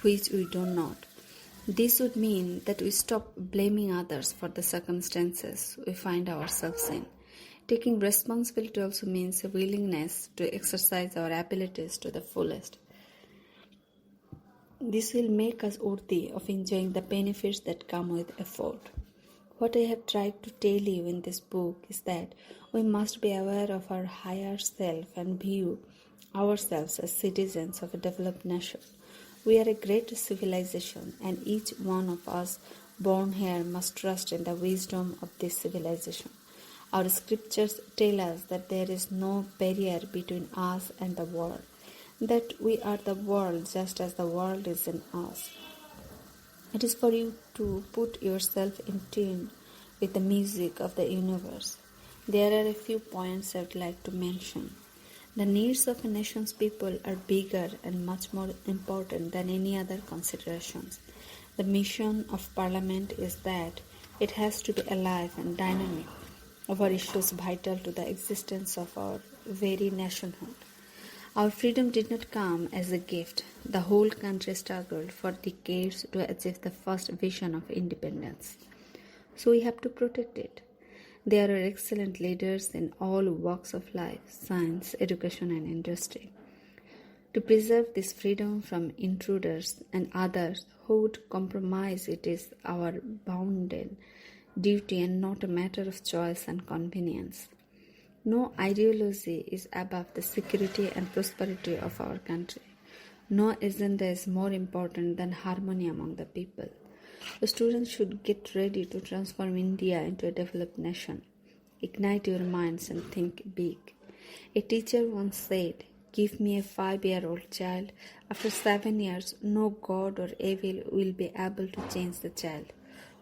which we do not. This would mean that we stop blaming others for the circumstances we find ourselves in. Taking responsibility also means a willingness to exercise our abilities to the fullest. This will make us worthy of enjoying the benefits that come with effort. What I have tried to tell you in this book is that we must be aware of our higher self and view ourselves as citizens of a developed nation. We are a great civilization, and each one of us born here must trust in the wisdom of this civilization. Our scriptures tell us that there is no barrier between us and the world, that we are the world just as the world is in us. It is for you to put yourself in tune with the music of the universe. There are a few points I would like to mention. The needs of a nation's people are bigger and much more important than any other considerations. The mission of Parliament is that it has to be alive and dynamic over issues vital to the existence of our very nationhood. Our freedom did not come as a gift. The whole country struggled for decades to achieve the first vision of independence. So we have to protect it. There are excellent leaders in all walks of life, science, education, and industry. To preserve this freedom from intruders and others who would compromise it is our bounden duty and not a matter of choice and convenience. No ideology is above the security and prosperity of our country. No agenda is more important than harmony among the people. The students should get ready to transform India into a developed nation. Ignite your minds and think big. A teacher once said, "Give me a 5-year-old child. After 7 years, no God or evil will be able to change the child."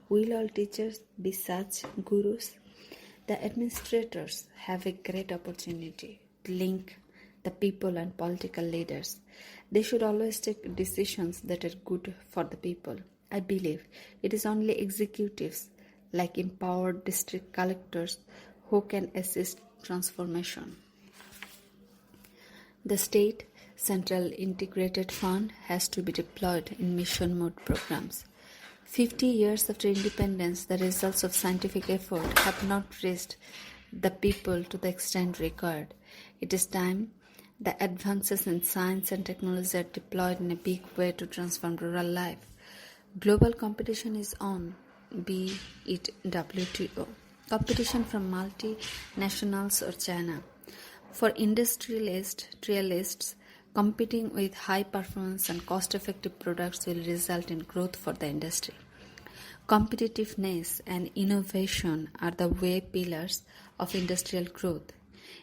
Will all teachers be such gurus? The administrators have a great opportunity to link the people and political leaders. They should always take decisions that are good for the people. I believe it is only executives like empowered district collectors who can assist transformation. The state central integrated fund has to be deployed in mission mode programs. 50 years after independence, the results of scientific effort have not reached the people to the extent required. It is time the advances in science and technology are deployed in a big way to transform rural life. Global competition is on, be it WTO, competition from multinationals or China. For industrialists, competing with high performance and cost-effective products will result in growth for the industry. Competitiveness and innovation are the way pillars of industrial growth.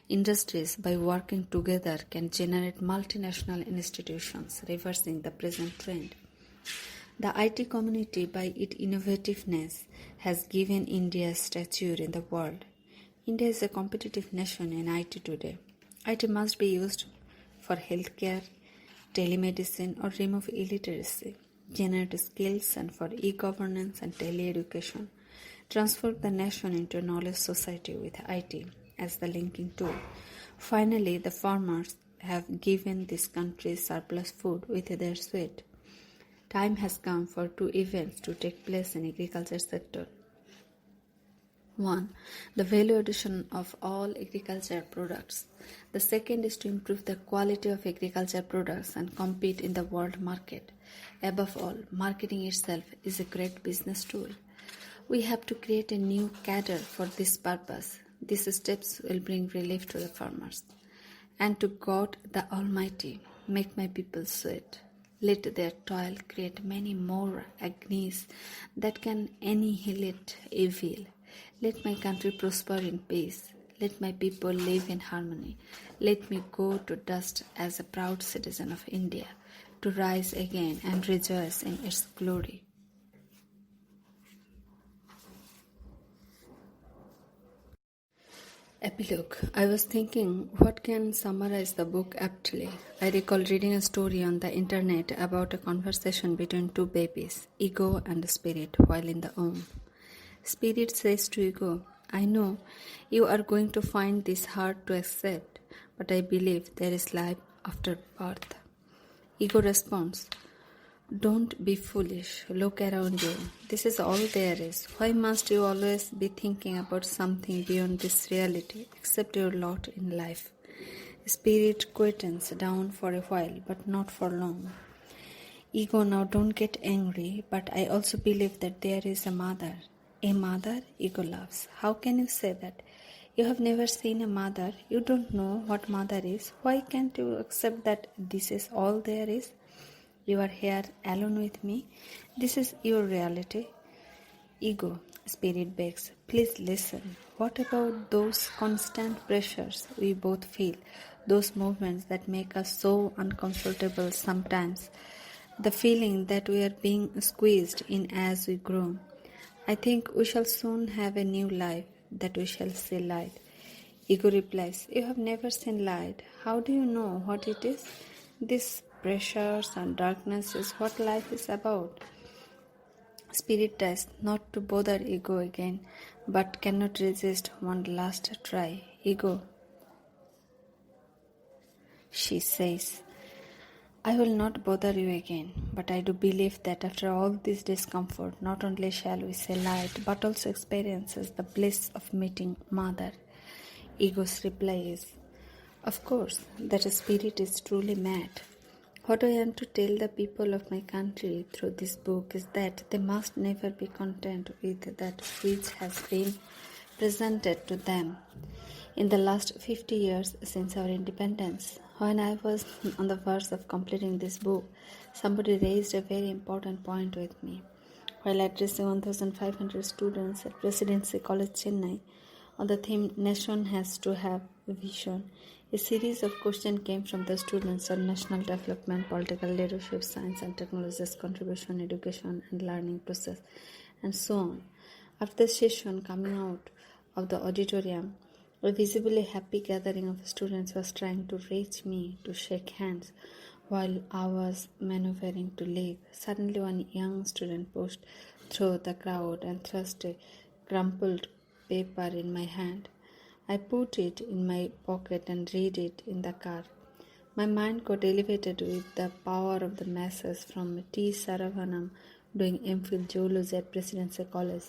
Industries, by working together, can generate multinational institutions, reversing the present trend. The IT community, by its innovativeness, has given India stature in the world. India is a competitive nation in IT today. IT must be used for healthcare, telemedicine, or remove illiteracy, generate skills, and for e-governance and tele-education. Transform the nation into a knowledge society with IT as the linking tool. Finally, the farmers have given this country surplus food with their sweat. Time has come for 2 events to take place in agriculture sector. 1. The value addition of all agriculture products. The second is to improve the quality of agriculture products and compete in the world market. Above all, marketing itself is a great business tool. We have to create a new cadre for this purpose. These steps will bring relief to the farmers. And to God the Almighty, make my people sweat. Let their toil create many more agonies that can annihilate evil. Let my country prosper in peace. Let my people live in harmony. Let me go to dust as a proud citizen of India, to rise again and rejoice in its glory. Epilogue. I was thinking, what can summarize the book aptly? I recall reading a story on the internet about a conversation between 2 babies, ego and spirit, while in the womb. Spirit says to ego, "I know you are going to find this hard to accept, but I believe there is life after birth." Ego responds, "Don't be foolish. Look around you. This is all there is. Why must you always be thinking about something beyond this reality? Accept your lot in life." Spirit quietens down for a while, but not for long. Ego, now don't get angry, but I also believe that there is a mother. A mother? Ego laughs. How can you say that? You have never seen a mother. You don't know what mother is. Why can't you accept that this is all there is? You are here alone with me. This is your reality. Ego, Spirit begs, please listen. What about those constant pressures we both feel, those movements that make us so uncomfortable sometimes, the feeling that we are being squeezed in as we grow? I think we shall soon have a new life, that we shall see light. Ego replies, you have never seen light. How do you know what it is? These pressures and darkness is what life is about. Spirit tries not to bother ego again, but cannot resist one last try. Ego, she says, I will not bother you again, but I do believe that after all this discomfort, not only shall we see light, but also experiences the bliss of meeting Mother. Ego's reply is, of course, that a spirit is truly mad. What I want to tell the people of my country through this book is that they must never be content with that which has been presented to them. In the last 50 years since our independence, when I was on the verge of completing this book, somebody raised a very important point with me. While addressing 1,500 students at Presidency College, Chennai, on the theme Nation Has to Have a Vision, a series of questions came from the students on national development, political leadership, science and technology's contribution, education and learning process, and so on. After the session, coming out of the auditorium, a visibly happy gathering of students was trying to reach me to shake hands while I was maneuvering to leave. Suddenly, one young student pushed through the crowd and thrust a crumpled paper in my hand. I put it in my pocket and read it in the car. My mind got elevated with the power of the masses from T. Saravanan doing MPhil Geology at Presidency College.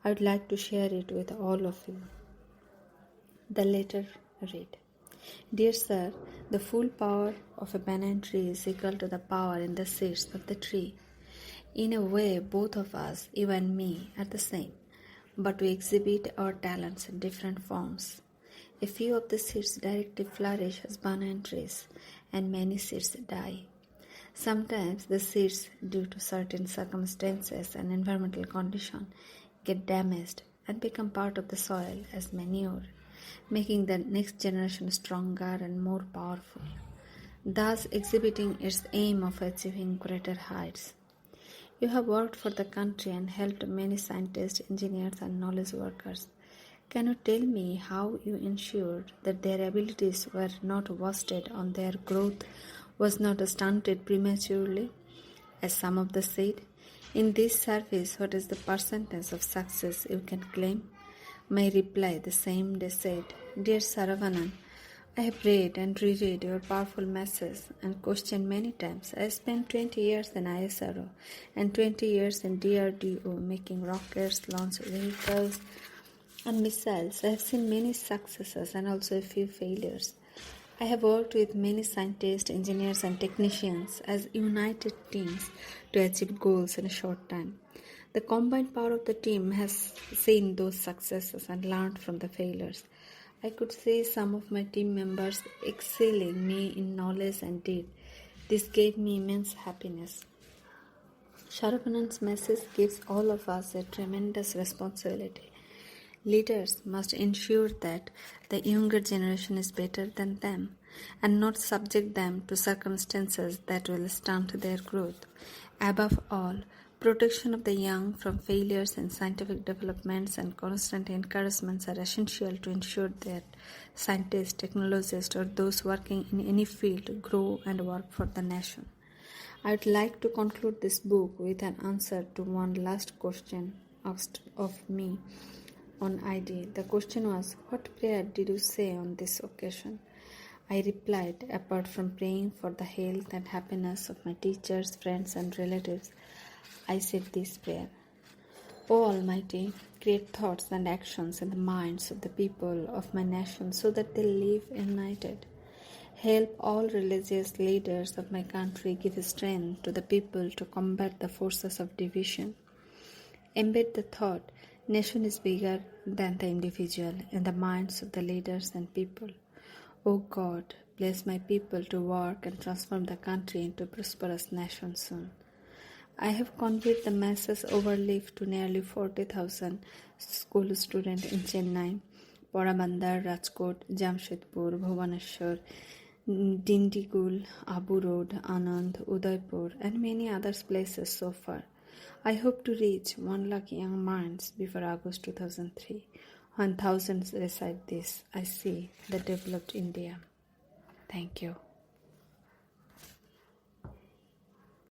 I would like to share it with all of you. The letter read, Dear Sir, the full power of a banana tree is equal to the power in the seeds of the tree. In a way, both of us, you and me, are the same, but we exhibit our talents in different forms. A few of the seeds directly flourish as banana trees, and many seeds die. Sometimes the seeds, due to certain circumstances and environmental conditions, get damaged and become part of the soil as manure, making the next generation stronger and more powerful, thus exhibiting its aim of achieving greater heights. You have worked for the country and helped many scientists, engineers, and knowledge workers. Can you tell me how you ensured that their abilities were not wasted on their growth was not stunted prematurely, as some of the said? In this service, what is the percentage of success you can claim? My reply the same day said, Dear Saravanan, I have read and reread your powerful message and questioned many times. I spent 20 years in ISRO and 20 years in DRDO making rockets, launch vehicles, and missiles. I have seen many successes and also a few failures. I have worked with many scientists, engineers, and technicians as united teams to achieve goals in a short time. The combined power of the team has seen those successes and learned from the failures. I could see some of my team members excelling me in knowledge and deed. This gave me immense happiness. Sharapanan's message gives all of us a tremendous responsibility. Leaders must ensure that the younger generation is better than them and not subject them to circumstances that will stunt their growth. Above all, protection of the young from failures in scientific developments and constant encouragements are essential to ensure that scientists, technologists, or those working in any field grow and work for the nation. I would like to conclude this book with an answer to one last question asked of me on ID. The question was, what prayer did you say on this occasion? I replied, apart from praying for the health and happiness of my teachers, friends, and relatives, I said this prayer. O Almighty, create thoughts and actions in the minds of the people of my nation so that they live united. Help all religious leaders of my country give strength to the people to combat the forces of division. Embed the thought, nation is bigger than the individual in the minds of the leaders and people. O God, bless my people to work and transform the country into a prosperous nation soon. I have conveyed the message over leaf to nearly 40,000 school students in Chennai, Porabandar, Rajkot, Jamshedpur, Bhubaneswar, Dindigul, Abu Road, Anand, Udaipur, and many other places so far. I hope to reach 1 lakh young minds before August 2003. When thousands recite this, I see the developed India. Thank you.